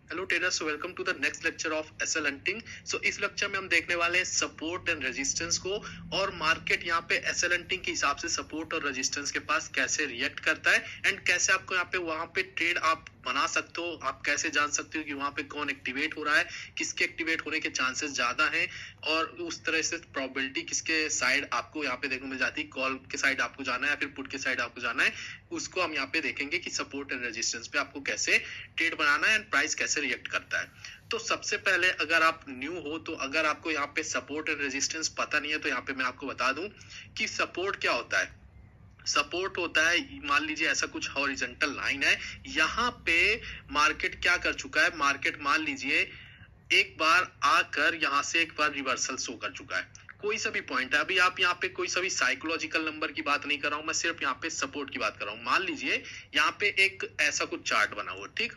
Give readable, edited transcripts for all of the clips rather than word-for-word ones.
Hello traders, welcome to the next lecture of SL hunting. So इस lecture में हम देखने वाले हैं सपोर्ट एंड रेजिस्टेंस को, और मार्केट यहाँ पे एसएल हंटिंग के हिसाब से सपोर्ट और रेजिस्टेंस के पास कैसे रिएक्ट करता है, एंड कैसे आपको यहाँ पे वहां पे ट्रेड आप बना सकते हो। आप कैसे जान सकते हो कि वहां पे कौन एक्टिवेट हो रहा है, किसके एक्टिवेट होने के चांसेस ज्यादा हैं, और उस तरह से प्रोबेबिलिटी किसके साइड आपको यहाँ पे देखने को मिल जाती है। कॉल के साइड आपको जाना है या फिर पुट के साइड आपको जाना है, उसको हम यहाँ पे देखेंगे कि सपोर्ट एंड रेजिस्टेंस पे आपको कैसे ट्रेड बनाना है एंड प्राइस कैसे रिएक्ट करता है। तो सबसे पहले अगर आप न्यू हो, तो अगर आपको यहाँ पे सपोर्ट एंड रेजिस्टेंस पता नहीं है, तो यहाँ पे मैं आपको बता दूं कि सपोर्ट क्या होता है। सपोर्ट होता है, मान लीजिए ऐसा कुछ हॉरिजॉन्टल लाइन है, यहाँ पे मार्केट क्या कर चुका है, मार्केट मान लीजिए एक बार आकर यहाँ से एक बार रिवर्सल शो कर चुका है, कोई सा भी पॉइंट है। अभी आप यहाँ पे कोई सा भी साइकोलॉजिकल नंबर की बात नहीं कर रहा हूं, मैं सिर्फ यहाँ पे सपोर्ट की बात कर रहा हूँ। मान लीजिए यहाँ पे एक ऐसा कुछ चार्ट बना हुआ, ठीक,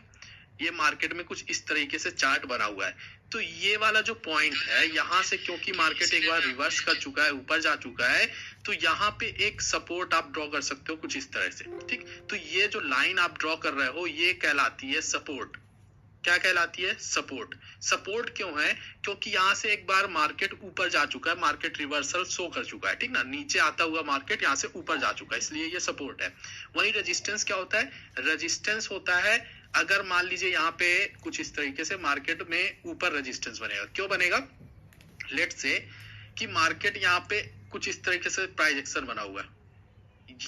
ये मार्केट में कुछ इस तरीके से चार्ट बना हुआ है। तो ये वाला जो पॉइंट है, यहाँ से क्योंकि मार्केट एक बार रिवर्स कर चुका है, ऊपर जा चुका है, तो यहाँ पे एक सपोर्ट आप ड्रॉ कर सकते हो कुछ इस तरह से, ठीक। तो ये जो लाइन आप ड्रॉ कर रहे हो, ये कहलाती है सपोर्ट। क्या कहलाती है? सपोर्ट। सपोर्ट क्यों है? क्योंकि यहाँ से एक बार मार्केट ऊपर जा चुका है, मार्केट रिवर्सल शो कर चुका है, ठीक ना। नीचे आता हुआ मार्केट यहाँ से ऊपर जा चुका है, इसलिए ये सपोर्ट है। वही रेजिस्टेंस क्या होता है? रेजिस्टेंस होता है अगर मान लीजिए यहाँ पे कुछ इस तरीके से मार्केट में ऊपर रेजिस्टेंस बनेगा। क्यों बनेगा? लेट से कि मार्केट यहाँ पे कुछ इस तरीके से प्राइस एक्शन बना हुआ है,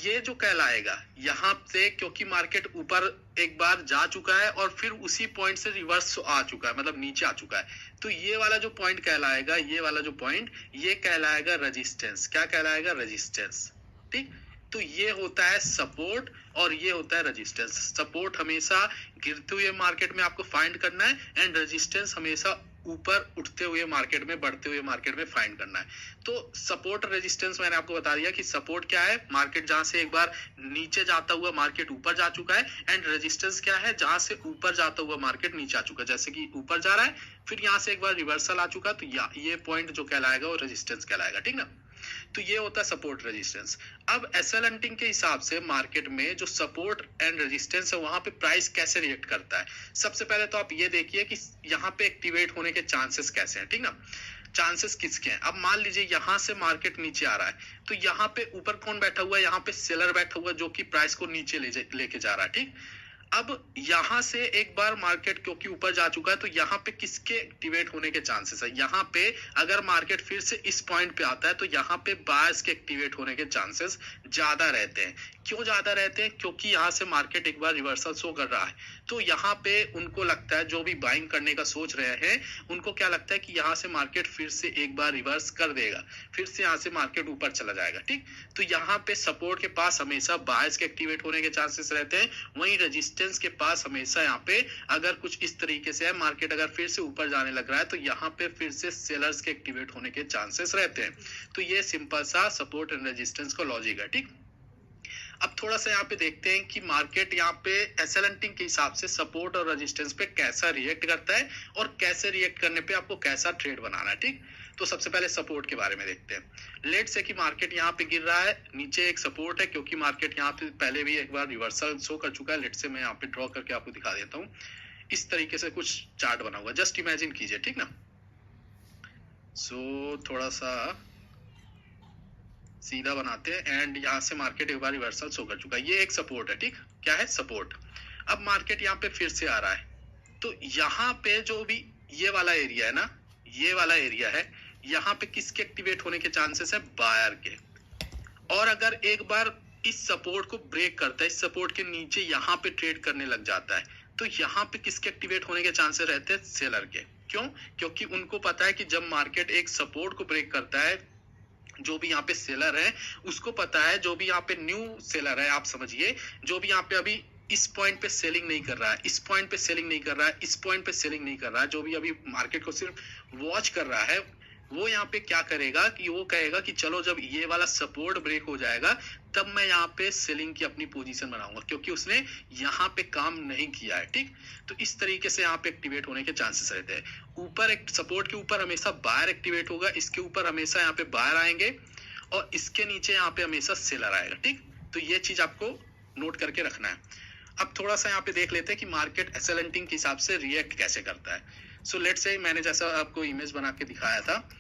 ये जो कहलाएगा यहाँ से, क्योंकि मार्केट ऊपर एक बार जा चुका है और फिर उसी पॉइंट से रिवर्स आ चुका है, मतलब नीचे आ चुका है, तो ये वाला जो पॉइंट कहलाएगा, ये वाला जो पॉइंट, ये कहलाएगा रेजिस्टेंस। क्या कहलाएगा? रेजिस्टेंस, ठीक। तो ये होता है सपोर्ट और ये होता है रेजिस्टेंस। सपोर्ट हमेशा गिरते हुए मार्केट में आपको फाइंड करना है, एंड रेजिस्टेंस हमेशा ऊपर उठते हुए मार्केट में, बढ़ते हुए मार्केट में फाइंड करना है। तो सपोर्ट रेजिस्टेंस मैंने आपको बता दिया कि सपोर्ट क्या है, मार्केट जहां से एक बार नीचे जाता हुआ मार्केट ऊपर जा चुका है, एंड रेजिस्टेंस क्या है, जहां से ऊपर जाता हुआ मार्केट नीचे आ चुका है। जैसे कि ऊपर जा रहा है, फिर यहाँ से एक बार रिवर्सल आ चुका, तो ये पॉइंट जो कहलाएगा वो रेजिस्टेंस कहलाएगा, ठीक ना। तो ये होता है सपोर्ट रेजिस्टेंस। अब एसएल हंटिंग के हिसाब से मार्केट में जो सपोर्ट एंड रेजिस्टेंस है, वहां पे प्राइस कैसे रिएक्ट करता है। सबसे पहले तो आप ये देखिए कि यहाँ पे एक्टिवेट होने के चांसेस कैसे हैं, ठीक ना। चांसेस किसके हैं? अब मान लीजिए यहाँ से मार्केट नीचे आ रहा है, तो यहाँ पे ऊपर कौन बैठा हुआ है? यहाँ पे सेलर बैठा हुआ है, जो कि प्राइस को नीचे लेके जा रहा है, ठीक। अब यहां से एक बार मार्केट क्योंकि ऊपर जा चुका है, तो यहाँ पे किसके एक्टिवेट होने के चांसेस है? यहाँ पे अगर मार्केट फिर से इस पॉइंट पे आता है, तो यहाँ पे बायर्स के एक्टिवेट होने के चांसेस ज्यादा रहते हैं। क्यों ज्यादा रहते हैं? क्योंकि यहाँ से मार्केट एक बार रिवर्सल शो कर रहा है, तो यहाँ पे उनको लगता है, जो भी बाइंग करने का सोच रहे हैं, उनको क्या लगता है कि यहाँ से मार्केट फिर से एक बार रिवर्स कर देगा, फिर से यहाँ से मार्केट ऊपर चला जाएगा, ठीक। तो यहाँ पे सपोर्ट के पास हमेशा बायर्स के एक्टिवेट होने के चांसेस रहते हैं। वहीं रेजिस्टेंस के पास हमेशा यहाँ पे अगर कुछ इस तरीके से है, मार्केट अगर फिर से ऊपर जाने लग रहा है, तो यहाँ पे फिर से सेलर्स के एक्टिवेट होने के चांसेस रहते हैं। तो ये सिंपल सा सपोर्ट एंड रेजिस्टेंस का लॉजिक है, ठीक। अब थोड़ा सा यहाँ पे देखते हैं कि मार्केट यहाँ पे एसएल हंटिंग के हिसाब से सपोर्ट और रेजिस्टेंस पे कैसा रिएक्ट करता है, और कैसे रिएक्ट करने पे आपको कैसा ट्रेड बनाना है, ठीक। तो सबसे पहले सपोर्ट के बारे में देखते हैं। लेट से कि मार्केट यहाँ पे गिर रहा है, नीचे एक सपोर्ट है, क्योंकि मार्केट यहाँ पे पहले भी एक बार रिवर्सल शो कर चुका है। लेट से मैं यहाँ पे ड्रॉ करके आपको दिखा देता हूँ। इस तरीके से कुछ चार्ट बना हुआ, जस्ट इमेजिन कीजिए, ठीक ना। सो थोड़ा सा सीधा बनाते हैं, एंड यहाँ से मार्केट एक बार रिवर्सल शो कर चुका है, ये एक सपोर्ट है, ठीक। क्या है? सपोर्ट। अब मार्केट यहाँ पे फिर से आ रहा है, तो यहाँ पे जो भी ये वाला एरिया है ना, ये वाला एरिया है, यहाँ पे किसके एक्टिवेट होने के चांसेस है? बायर के। और अगर एक बार इस सपोर्ट को ब्रेक करता है, इस सपोर्ट के नीचे यहाँ पे ट्रेड करने लग जाता है, तो यहाँ पे किसके एक्टिवेट होने के चांसेस रहते हैं? सेलर के। क्यों? क्योंकि उनको पता है कि जब मार्केट एक सपोर्ट को ब्रेक करता है, जो भी यहाँ पे सेलर है उसको पता है, जो भी यहाँ पे न्यू सेलर है, आप समझिए, जो भी यहाँ पे अभी इस पॉइंट पे सेलिंग नहीं कर रहा है, इस पॉइंट पे सेलिंग नहीं कर रहा है, इस पॉइंट पे सेलिंग नहीं कर रहा है, जो भी अभी मार्केट को सिर्फ वॉच कर रहा है, वो यहाँ पे क्या करेगा कि वो कहेगा कि चलो जब ये वाला सपोर्ट ब्रेक हो जाएगा, तब मैं यहाँ पे सेलिंग की अपनी पोजीशन बनाऊंगा, क्योंकि उसने यहाँ पे काम नहीं किया है, ठीक। तो इस तरीके से यहाँ पे एक्टिवेट होने के चांसेस रहते हैं। ऊपर एक सपोर्ट के ऊपर हमेशा बायर एक्टिवेट होगा, इसके ऊपर हमेशा यहाँ पे बायर आएंगे, और इसके नीचे यहाँ पे हमेशा सेलर आएगा, ठीक। तो ये चीज आपको नोट करके रखना है। अब थोड़ा सा यहाँ पे देख लेते हैं कि मार्केट एसएलएनटिंग के हिसाब से रिएक्ट कैसे करता है। सो लेट्स से मैंने जैसा आपको इमेज बना के दिखाया था,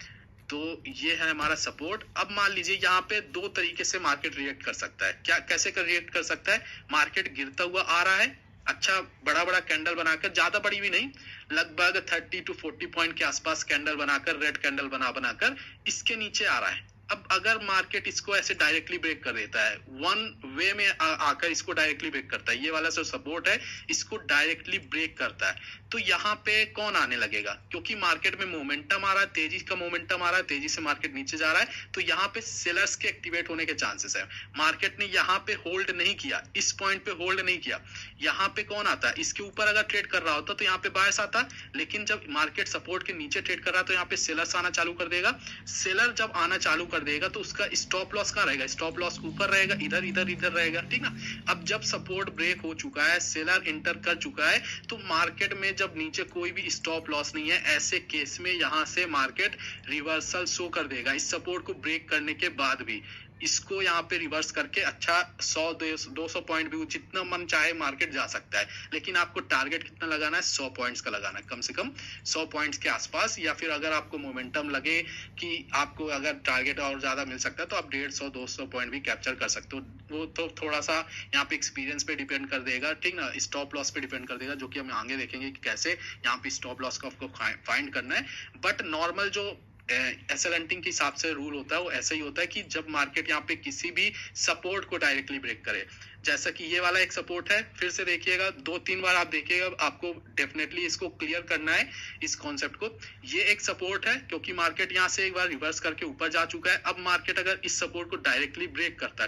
तो ये है हमारा सपोर्ट। अब मान लीजिए यहाँ पे दो तरीके से मार्केट रिएक्ट कर सकता है। क्या कैसे कर रिएक्ट कर सकता है? मार्केट गिरता हुआ आ रहा है, अच्छा बड़ा बड़ा कैंडल बनाकर, ज्यादा बड़ी भी नहीं, लगभग 30 to 40 पॉइंट के आसपास कैंडल बनाकर, रेड कैंडल बनाकर इसके नीचे आ रहा है। अब अगर मार्केट इसको ऐसे डायरेक्टली ब्रेक कर देता है, वन वे में आकर इसको डायरेक्टली ब्रेक करता है, ये वाला जो सपोर्ट है इसको डायरेक्टली ब्रेक करता है, तो यहाँ पे कौन आने लगेगा? क्योंकि मार्केट में मोमेंटम आ रहा है, तेजी का मोमेंटम आ रहा है, तेजी से मार्केट नीचे जा रहा है, तो यहाँ पे सेलर्स के एक्टिवेट होने के चांसेस है। मार्केट ने यहाँ पे होल्ड नहीं किया, इस पॉइंट पे होल्ड नहीं किया, यहाँ पे कौन आता है? इसके ऊपर अगर ट्रेड कर रहा होता तो यहाँ पे बायर्स आता, लेकिन जब मार्केट सपोर्ट के नीचे ट्रेड कर रहा है तो यहाँ पे सेलर्स आना चालू कर देगा। सेलर जब आना चालू कर देगा तो उसका स्टॉप लॉस कहाँ रहेगा? स्टॉप लॉस ऊपर रहेगा, इधर इधर इधर रहेगा, ठीक ना। अब जब सपोर्ट ब्रेक हो चुका है, सेलर इंटर कर चुका है, तो मार्केट में जब नीचे कोई भी स्टॉप लॉस नहीं है, ऐसे केस में यहाँ से मार्केट रिवर्सल शो कर देगा। इस सपोर्ट को ब्रेक करने के बाद भी इसको यहाँ पे रिवर्स करके अच्छा 100-200 पॉइंट भी जितना मन चाहे मार्केट जा सकता है, लेकिन आपको टारगेट कितना लगाना है? 100 पॉइंट्स का लगाना है, कम से कम 100 पॉइंट्स के आसपास। या फिर अगर आपको मोमेंटम लगे कि आपको अगर टारगेट और ज्यादा मिल सकता है तो आप 150-200 पॉइंट भी कैप्चर कर सकते हो। वो तो थोड़ा सा यहाँ पे एक्सपीरियंस पे डिपेंड कर देगा, ठीक ना, स्टॉप लॉस पे डिपेंड कर देगा, जो कि हम आगे देखेंगे कि कैसे यहाँ पे स्टॉप लॉस को आपको फाइंड करना है। बट नॉर्मल जो एसएलएनटिंग के हिसाब से रूल होता है वो ऐसा ही होता है कि जब मार्केट यहाँ पे किसी भी सपोर्ट को डायरेक्टली ब्रेक करे, जैसा कि ये वाला एक सपोर्ट है, फिर से देखिएगा 2-3 बार आप देखिएगा, आपको डेफिनेटली इसको क्लियर करना है इस कॉन्सेप्ट को। ये एक सपोर्ट है क्योंकि मार्केट यहाँ से एक बार रिवर्स करके ऊपर जा चुका है। अब मार्केट अगर इस सपोर्ट को डायरेक्टली ब्रेक करता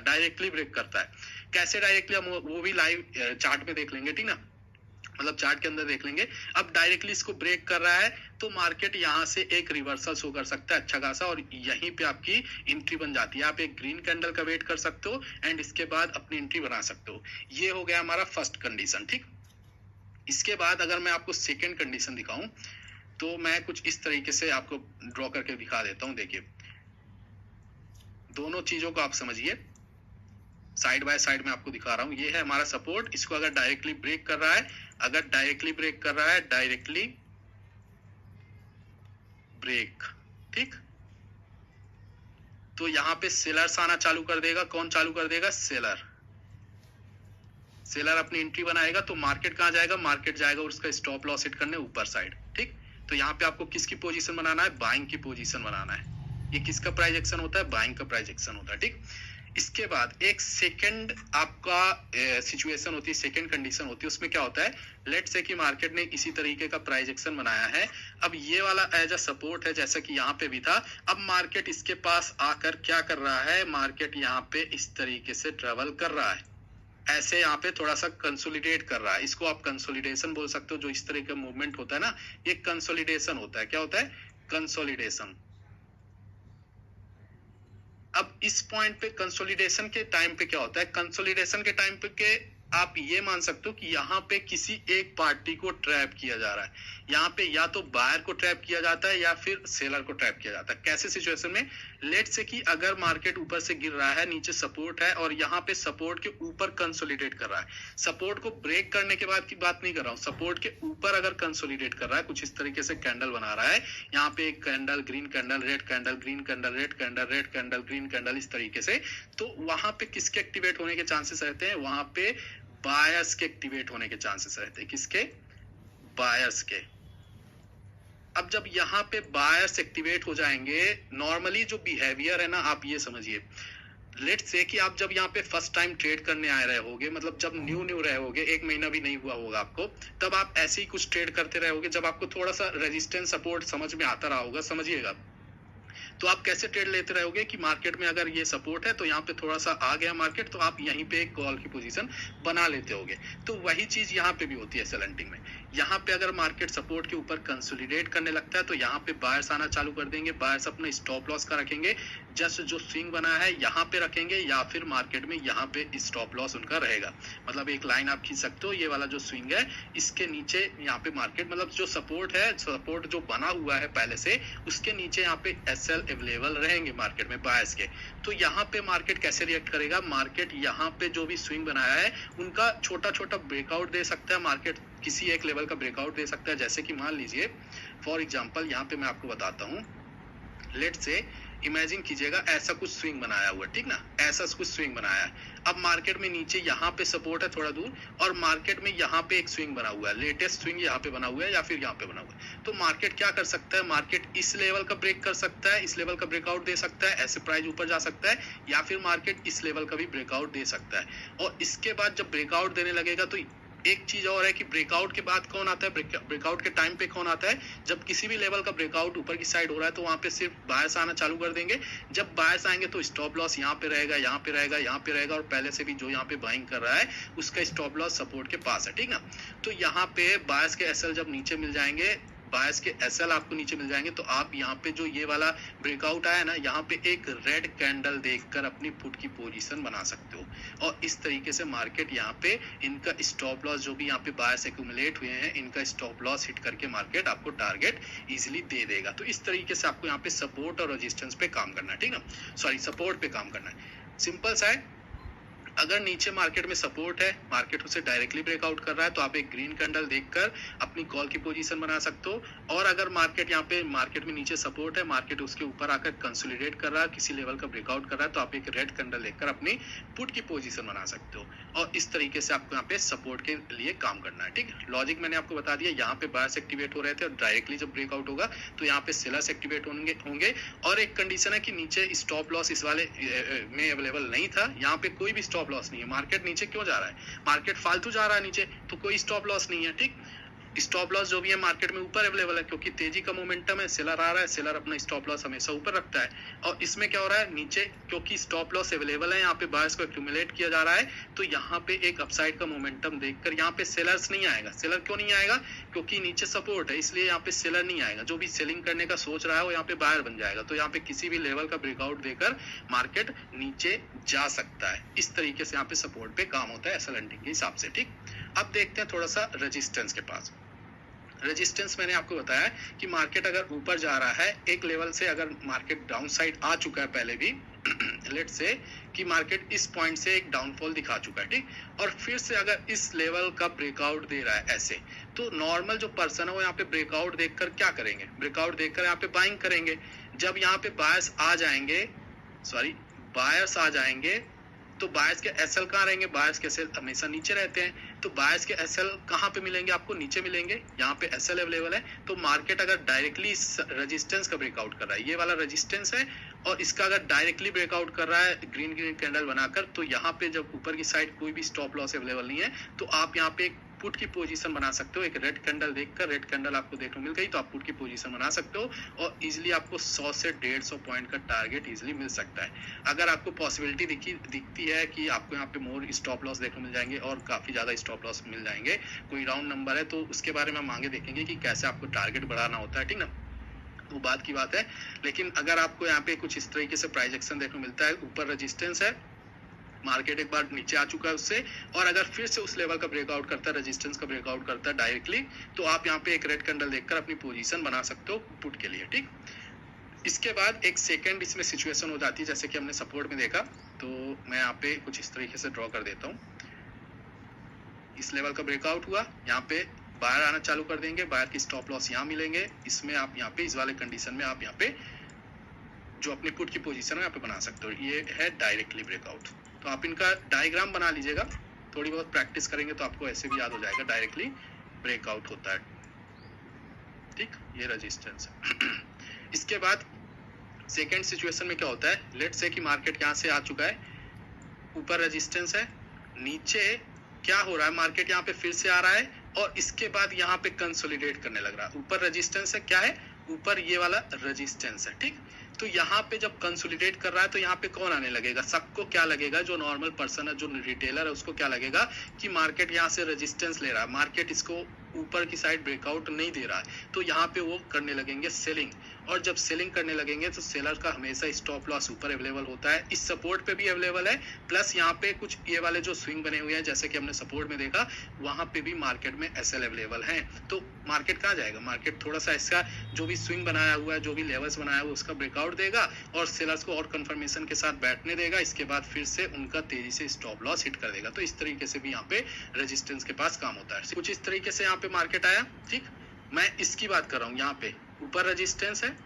है, कैसे डायरेक्टली, हम वो भी लाइव चार्ट में देख लेंगे, ठीक ना, मतलब चार्ट के अंदर देख लेंगे। अब डायरेक्टली इसको ब्रेक कर रहा है तो मार्केट यहाँ से एक रिवर्सल शो कर सकता है अच्छा खासा, और यहीं पे आपकी एंट्री बन जाती है। आप एक ग्रीन कैंडल का वेट कर सकते हो एंड इसके बाद अपनी एंट्री बना सकते हो। ये हो गया हमारा फर्स्ट कंडीशन, ठीक। इसके बाद अगर मैं आपको सेकेंड कंडीशन दिखाऊं तो मैं कुछ इस तरीके से आपको ड्रॉ करके दिखा देता हूं। देखिए, दोनों चीजों को आप समझिए, साइड बाय साइड में आपको दिखा रहा हूं। ये है हमारा सपोर्ट, इसको अगर डायरेक्टली ब्रेक कर रहा है, डायरेक्टली ब्रेक, ठीक, तो यहाँ पे सेलर्स आना चालू कर देगा। कौन चालू कर देगा? सेलर अपनी एंट्री बनाएगा, तो मार्केट कहाँ जाएगा? मार्केट जाएगा और उसका स्टॉप लॉस हिट करने ऊपर साइड, ठीक। तो यहाँ पे आपको किसकी पोजीशन बनाना है? बाइंग की पोजीशन बनाना है। ये किसका प्राइस एक्शन होता है? बाइंग का प्राइस एक्शन होता है, ठीक। इसके बाद एक सेकंड आपका सिचुएशन होती है, सेकंड कंडीशन होती है, उसमें क्या होता है? लेट्स से कि मार्केट ने इसी तरीके का प्राइस एक्शन बनाया है। अब ये वाला एज अ सपोर्ट है, जैसा कि यहाँ पे भी था। अब मार्केट इसके पास आकर क्या कर रहा है? मार्केट यहाँ पे इस तरीके से ट्रेवल कर रहा है, ऐसे यहाँ पे थोड़ा सा कंसोलिडेट कर रहा है। इसको आप कंसोलिडेशन बोल सकते हो। जो इस तरह का मूवमेंट होता है ना, ये कंसोलिडेशन होता है। क्या होता है? कंसोलिडेशन। अब इस पॉइंट पे कंसोलिडेशन के टाइम पे क्या होता है? कंसोलिडेशन के टाइम पे के आप ये मान सकते हो कि यहाँ पे किसी एक पार्टी को ट्रैप किया जा रहा है। यहाँ पे या तो बायर को ट्रैप किया जाता है या फिर सेलर को ट्रैप किया जाता है। कैसे सिचुएशन में? लेट्स से कि अगर मार्केट ऊपर से गिर रहा है, नीचे सपोर्ट है और यहाँ पे सपोर्ट के ऊपर कंसोलिडेट कर रहा है। सपोर्ट को ब्रेक करने के बाद की बात नहीं कर रहा हूँ, सपोर्ट के ऊपर अगर कंसोलिडेट कर रहा है, कुछ इस तरीके से कैंडल बना रहा है, यहाँ पे एक candle, green candle, red candle, green candle, red candle, red candle, green candle, इस तरीके से, तो वहां पे किसके एक्टिवेट होने के चांसेस रहते हैं? वहां पे बायर्स के एक्टिवेट होने के चांसेस रहते हैं। किसके? बायर्स के। अब जब यहाँ पे बायर्स एक्टिवेट हो जाएंगे, नॉर्मली जो बिहेवियर है ना, आप ये समझिए, लेट्स से कि आप जब यहाँ पे फर्स्ट टाइम ट्रेड करने आए रहे होगे, मतलब जब न्यू रहे होगे, 1 महीना भी नहीं हुआ होगा आपको, तब आप ऐसे ही कुछ ट्रेड करते रहे होगे। जब आपको थोड़ा सा रेजिस्टेंस सपोर्ट समझ में आता रहा होगा, समझिएगा, तो आप कैसे ट्रेड लेते रहोगे कि मार्केट में अगर ये सपोर्ट है तो यहाँ पे थोड़ा सा आ गया मार्केट, तो आप यहीं पे एक कॉल की पोजीशन बना लेते होगे। तो वही चीज यहाँ पे भी होती है एसएलएनटिंग में। यहाँ पे अगर मार्केट सपोर्ट के ऊपर कंसोलिडेट करने लगता है तो यहाँ पे बायर्स आना चालू कर देंगे। बायर्स अपना स्टॉप लॉस का रखेंगे, जस्ट जो स्विंग बना है यहाँ पे रखेंगे, या फिर मार्केट में यहाँ पे स्टॉप लॉस उनका रहेगा। मतलब एक लाइन आप खींच सकते हो, ये वाला जो स्विंग है इसके नीचे यहाँ पे मार्केट, मतलब जो सपोर्ट है, सपोर्ट जो बना हुआ है पहले से, उसके नीचे यहाँ पे अवेलेबल रहेंगे मार्केट में बायर्स के, तो यहाँ पे मार्केट कैसे रिएक्ट करेगा? मार्केट यहाँ पे जो भी स्विंग बनाया है उनका छोटा छोटा ब्रेकआउट दे सकता है, मार्केट किसी एक लेवल का ब्रेकआउट दे सकता है। जैसे कि मान लीजिए फॉर एग्जांपल यहाँ पे मैं आपको बताता हूँ, लेट से इमेजिन कीजिएगा ऐसा कुछ स्विंग बनाया हुआ, ठीक ना, ऐसा कुछ स्विंग बनाया है। अब मार्केट में नीचे यहाँ पे सपोर्ट है थोड़ा दूर, और मार्केट में यहाँ पे एक स्विंग बना हुआ है, लेटेस्ट स्विंग यहाँ पे बना हुआ है या फिर यहाँ पे बना हुआ है। तो मार्केट क्या कर सकता है? मार्केट इस लेवल का ब्रेक कर सकता है, इस लेवल का ब्रेकआउट दे सकता है, ऐसे प्राइस ऊपर जा सकता है, या फिर मार्केट इस लेवल का भी ब्रेकआउट दे सकता है। और इसके बाद जब ब्रेकआउट देने लगेगा तो एक चीज और है कि ब्रेकआउट के बाद कौन आता है? ब्रेकआउट के टाइम पे कौन आता है? जब किसी भी लेवल का ब्रेकआउट ऊपर की साइड हो रहा है तो वहां पे सिर्फ बायर्स आना चालू कर देंगे। जब बायर्स आएंगे तो स्टॉप लॉस यहाँ पे रहेगा, यहाँ पे रहेगा, यहाँ पे रहेगा, और पहले से भी जो यहाँ पे बाइंग कर रहा है उसका स्टॉप लॉस सपोर्ट के पास है, ठीक ना। तो यहाँ पे बायर्स के एसएल जब नीचे मिल जाएंगे, बायर्स के एसएल आपको नीचे मिल जाएंगे, तो आप यहाँ पे जो ये वाला ब्रेकआउट आया ना, यहाँ पे एक रेड कैंडल देखकर अपनी पुट की पोजीशन बना सकते हो। और इस तरीके से मार्केट यहाँ पे इनका स्टॉप लॉस जो भी यहाँ पे बायर्स एक्यूमुलेट हुए हैं, इनका स्टॉप लॉस हिट करके मार्केट आपको टारगेट इजीली दे देगा। तो इस तरीके से आपको यहाँ पे सपोर्ट और रेजिस्टेंस पे काम करना है, ठीक ना, सॉरी सपोर्ट पे काम करना है। सिंपल सा है, अगर नीचे मार्केट में सपोर्ट है, मार्केट उसे डायरेक्टली ब्रेकआउट कर रहा है, तो आप एक ग्रीन कैंडल देखकर अपनी कॉल की पोजीशन बना सकते हो। और अगर मार्केट यहाँ पे मार्केट में नीचे सपोर्ट है, मार्केट उसके ऊपर आकर कंसोलिडेट कर रहा है, किसी लेवल का ब्रेकआउट कर रहा है, तो आप एक रेड कैंडल देखकर अपनी पुट की पोजीशन बना सकते हो। और इस तरीके से आपको यहाँ पे सपोर्ट के लिए काम करना है, ठीक है। लॉजिक मैंने आपको बता दिया, यहाँ पे बायर्स एक्टिवेट हो रहे थे और डायरेक्टली जब ब्रेकआउट होगा तो यहाँ पे सेलर्स एक्टिवेट होंगे। और एक कंडीशन है कि नीचे स्टॉप लॉस इस वाले में अवेलेबल नहीं था, यहाँ पे कोई भी स्टॉप लॉस नहीं है। मार्केट नीचे क्यों जा रहा है? मार्केट फालतू जा रहा है नीचे, तो कोई स्टॉप लॉस नहीं है, ठीक। स्टॉप लॉस जो भी है मार्केट में ऊपर अवेलेबल है, क्योंकि तेजी का मोमेंटम है, सेलर आ रहा है, सेलर अपना स्टॉप लॉस हमेशा ऊपर रखता है। और इसमें क्या हो रहा है? नीचे क्योंकि स्टॉप लॉस अवेलेबल है, यहाँ पे बायर्स को एक्यूमुलेट किया जा रहा है, तो यहाँ पे एक अपसाइड का मोमेंटम देखकर यहाँ पे सेलर्स नहीं आएगा। सेलर क्यों नहीं आएगा? क्योंकि नीचे सपोर्ट है, इसलिए यहाँ पे सेलर नहीं आएगा। जो भी सेलिंग करने का सोच रहा है वो यहाँ पे बायर बन जाएगा। तो यहाँ पे किसी भी लेवल का ब्रेकआउट देकर मार्केट नीचे जा सकता है। इस तरीके से यहाँ पे सपोर्ट पे काम होता है एसएल हंटिंग के हिसाब से, ठीक। अब देखते हैं थोड़ा सा रेजिस्टेंस के पास। रेजिस्टेंस मैंने आपको बताया कि मार्केट अगर ऊपर जा रहा है एक लेवल से, अगर मार्केट डाउन साइड आ चुका है पहले भी, लेट से कि मार्केट इस पॉइंट से एक डाउनफॉल दिखा चुका है, ठीक, और फिर से अगर इस लेवल का ब्रेकआउट दे रहा है ऐसे, तो नॉर्मल जो पर्सन है वो यहाँ पे ब्रेकआउट देखकर क्या करेंगे? ब्रेकआउट देखकर यहाँ पे बाइंग करेंगे। जब यहाँ पे बायर्स आ जाएंगे, बायर्स आ जाएंगे, तो बायर्स के एसएल कहाँ रहेंगे? बायर्स के एसएल हमेशा नीचे रहते हैं, तो बायर्स के एसएल कहाँ पे मिलेंगे? आपको नीचे मिलेंगे। यहाँ पे एसएल अवेलेबल है, तो मार्केट अगर डायरेक्टली रेजिस्टेंस का ब्रेकआउट कर रहा है, ये वाला रेजिस्टेंस है, और इसका अगर डायरेक्टली ब्रेकआउट कर रहा है ग्रीन कैंडल बनाकर, तो यहाँ पे जब ऊपर की साइड कोई भी स्टॉप लॉस अवेलेबल नहीं है, तो आप यहाँ पे एक पुट की पोजीशन बना सकते हो। एक रेड कैंडल देखकर, रेड कैंडल आपको देखने मिल गई तो आप पुट की पोजीशन बना सकते हो, और इजीली आपको 100 से 150 पॉइंट का टारगेट इजीली मिल सकता है। अगर आपको पॉसिबिलिटी दिखती है कि आपको यहाँ पे मोर स्टॉप लॉस देखने मिल जाएंगे और काफी ज्यादा स्टॉप लॉस मिल जाएंगे, कोई राउंड नंबर है, तो उसके बारे में हम आगे देखेंगे कि कैसे आपको टारगेट बढ़ाना होता है, ठीक ना, वो बात की बात है। लेकिन अगर आपको यहाँ पे कुछ इस तरीके से प्राइस एक्शन देखने मिलता है, ऊपर रेजिस्टेंस है, मार्केट एक बार नीचे आ चुका है उससे, और अगर फिर से उस लेवल का ब्रेकआउट करता है, रेजिस्टेंस का ब्रेकआउट करता है डायरेक्टली, तो आप यहाँ पे एक रेड कैंडल देखकर अपनी पोजीशन बना सकते हो पुट के लिए, ठीक। इसके बाद एक सेकंड इसमें सिचुएशन हो जाती है, जैसे कि हमने सपोर्ट में देखा, तो मैं यहाँ पे कुछ इस तरीके से ड्रॉ कर देता हूँ। इस लेवल का ब्रेकआउट हुआ, यहाँ पे बायर आना चालू कर देंगे, बायर की स्टॉप लॉस यहाँ मिलेंगे, इसमें आप यहाँ पे इस वाले कंडीशन में आप यहाँ पे जो अपनी पुट की पोजीशन है यहाँ पे बना सकते हो। ये है डायरेक्टली ब्रेकआउट, तो आप इनका डायग्राम बना लीजिएगा, थोड़ी बहुत प्रैक्टिस करेंगे तो आपको ऐसे भी याद हो जाएगा। डायरेक्टली ब्रेकआउट होता है, ठीक, ये रेजिस्टेंस है। इसके बाद सेकेंड सिचुएशन में क्या होता है? लेट्स से कि मार्केट यहाँ से आ चुका है, ऊपर रेजिस्टेंस है, नीचे क्या हो रहा है? मार्केट यहाँ पे फिर से आ रहा है और इसके बाद यहाँ पे कंसोलिडेट करने लग रहा है। ऊपर रेजिस्टेंस है, क्या है? ऊपर ये वाला रेजिस्टेंस है, ठीक। तो यहाँ पे जब कंसोलिडेट कर रहा है तो यहाँ पे कौन आने लगेगा? सबको क्या लगेगा? जो नॉर्मल पर्सन है, जो रिटेलर है, उसको क्या लगेगा कि मार्केट यहाँ से रेजिस्टेंस ले रहा है, मार्केट इसको ऊपर की साइड ब्रेकआउट नहीं दे रहा है, तो यहाँ पे वो करने लगेंगे सेलिंग। और जब सेलिंग करने लगेंगे तो सेलर का हमेशा स्टॉप लॉस ऊपर अवेलेबल होता है, इस सपोर्ट पे भी अवेलेबल है, प्लस यहाँ पे कुछ ये वाले जो स्विंग बने हुए हैं जैसे कि हमने सपोर्ट में देखा, वहां पे भी मार्केट में एसएल अवेलेबल है। तो मार्केट कहाँ जाएगा, मार्केट थोड़ा सा इसका जो भी स्विंग बनाया हुआ है, जो भी लेवल्स बनाया हुआ है उसका ब्रेकआउट देगा और सेलर्स को और कंफर्मेशन के साथ बैठने देगा, इसके बाद फिर से उनका तेजी से स्टॉप लॉस हिट कर देगा। तो इस तरीके से भी यहाँ पे रेजिस्टेंस के पास काम होता है। कुछ इस तरीके से यहाँ पे मार्केट आया। ठीक, मैं इसकी बात कर रहा हूँ, यहाँ पे ऊपर रेजिस्टेंस है,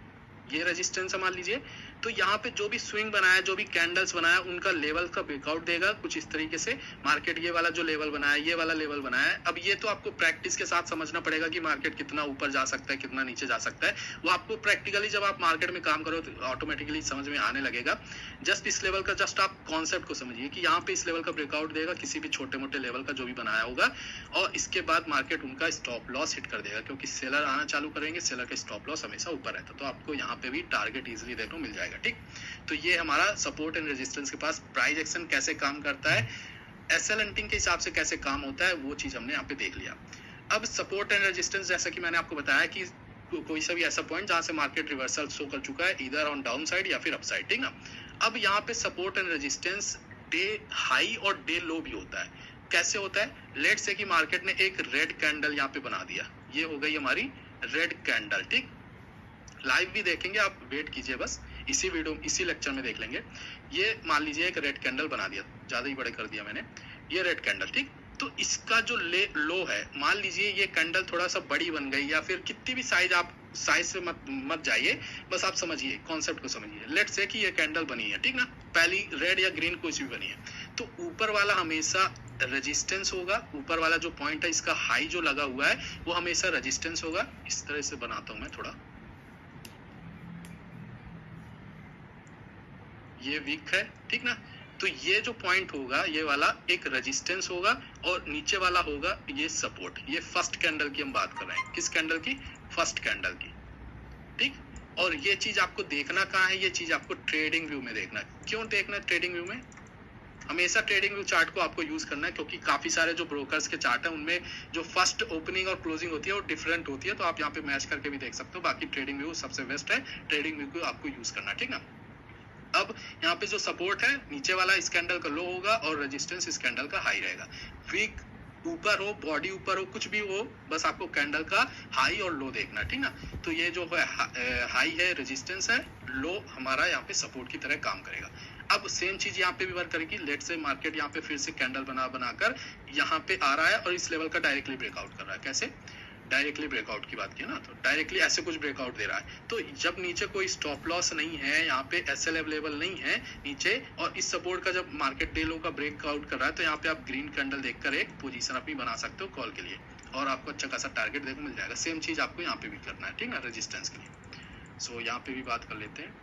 ये रेजिस्टेंस मान लीजिए, तो यहाँ पे जो भी स्विंग बनाया, जो भी कैंडल्स बनाया, उनका लेवल का ब्रेकआउट देगा कुछ इस तरीके से। मार्केट ये वाला जो लेवल बनाया, ये वाला लेवल बनाया है। अब ये तो आपको प्रैक्टिस के साथ समझना पड़ेगा कि मार्केट कितना ऊपर जा सकता है, कितना नीचे जा सकता है। वो आपको प्रैक्टिकली जब आप मार्केट में काम करो तो ऑटोमेटिकली समझ में आने लगेगा। जस्ट इस लेवल का जस्ट आप कॉन्सेप्ट को समझिए कि यहाँ पे इस लेवल का ब्रेकआउट देगा, किसी भी छोटे मोटे लेवल का जो भी बनाया होगा, और इसके बाद मार्केट उनका स्टॉप लॉस हिट कर देगा, क्योंकि सेलर आना चालू करेंगे, सेलर का स्टॉप लॉस हमेशा ऊपर रहता है। तो आपको यहाँ पे भी टारगेट इजिली देखने को मिल जाएगा। ठीक, तो ये हमारा सपोर्ट एंड रेजिस्टेंस के पास प्राइस एक्शन कैसे काम करता है, एसएल हंटिंग के हिसाब से कैसे काम होता है, वो चीज हमने यहाँ पे देख लिया। अब सपोर्ट एंड रेजिस्टेंस, जैसा कि मैंने आपको बताया कि कोई सा भी ऐसा पॉइंट जहां से मार्केट रिवर्सल शो कर चुका है, इधर ऑन डाउन साइड या फिर अप साइड, ठीक ना। अब यहाँ पे support and resistance day high और डे लो भी होता है। कैसे होता है, लेट्स से कि मार्केट ने एक रेड कैंडल यहाँ पे बना दिया, ये हो गई हमारी रेड कैंडल। ठीक, लाइव भी देखेंगे, आप वेट कीजिए, बस इसी वीडियो इसी लेक्चर में देख लेंगे। ये मान लीजिए एक रेड कैंडल बना दिया, ज्यादा ही बड़े कर दिया मैंने, ये रेड कैंडल। ठीक, तो इसका जो लो है, मान लीजिए ये कैंडल थोड़ा सा बड़ी बन गई, या फिर कितनी भी साइज, आप साइज से मत जाइए, बस आप समझिए, कॉन्सेप्ट को समझिए। लेट्स से कि ये कैंडल बनी है, ठीक ना, पहली रेड या ग्रीन कुछ भी बनी है, तो ऊपर वाला हमेशा रेजिस्टेंस होगा। ऊपर वाला जो पॉइंट है, इसका हाई जो लगा हुआ है, वो हमेशा रेजिस्टेंस होगा। इस तरह से बनाता हूं मैं थोड़ा, ये वीक है, ठीक ना। तो ये जो पॉइंट होगा, ये वाला एक रेजिस्टेंस होगा, और नीचे वाला होगा ये सपोर्ट। ये फर्स्ट कैंडल की हम बात कर रहे हैं, किस कैंडल की, फर्स्ट कैंडल की। ठीक, और ये चीज आपको देखना कहाँ है, ये चीज आपको ट्रेडिंग व्यू में देखना है। क्यों देखना है ट्रेडिंग व्यू में, हमेशा ट्रेडिंग व्यू चार्ट को आपको यूज करना है, क्योंकि काफी सारे जो ब्रोकर्स के चार्ट है उनमें जो फर्स्ट ओपनिंग और क्लोजिंग होती है वो डिफरेंट होती है, तो आप यहाँ पे मैच करके भी देख सकते हो। बाकी ट्रेडिंग व्यू सबसे बेस्ट है, ट्रेडिंग व्यू को आपको यूज करना है, ठीक ना। अब यहाँ पे जो सपोर्ट है, नीचे वाला इस कैंडल का लो होगा और रेजिस्टेंस इस कैंडल का हाई रहेगा। वीक ऊपर हो, बॉडी ऊपर हो, कुछ भी हो, बस आपको कैंडल का हाई और लो देखना, ठीक ना। तो ये जो है हाई है, रेजिस्टेंस है, लो हमारा यहाँ पे सपोर्ट की तरह काम करेगा। अब सेम चीज यहाँ पे भी वर्क करेगी। लेट से मार्केट यहाँ पे फिर से कैंडल बनाकर यहाँ पे आ रहा है और इस लेवल का डायरेक्टली ब्रेकआउट कर रहा है। कैसे, डायरेक्टली ब्रेकआउट की बात की ना, तो डायरेक्टली ऐसे कुछ ब्रेकआउट दे रहा है। तो जब नीचे कोई स्टॉप लॉस नहीं है, यहाँ पे एसएल अवेलेबल नहीं है नीचे, और इस सपोर्ट का जब मार्केट डे लो का ब्रेकआउट कर रहा है, तो यहाँ पे आप ग्रीन कैंडल देखकर एक पोजीशन अपनी बना सकते हो कॉल के लिए, और आपको अच्छा खासा टारगेट देखने मिल जाएगा। सेम चीज आपको यहाँ पे भी करना है, ठीक ना, रेजिस्टेंस के लिए। सो यहाँ पे भी बात कर लेते हैं।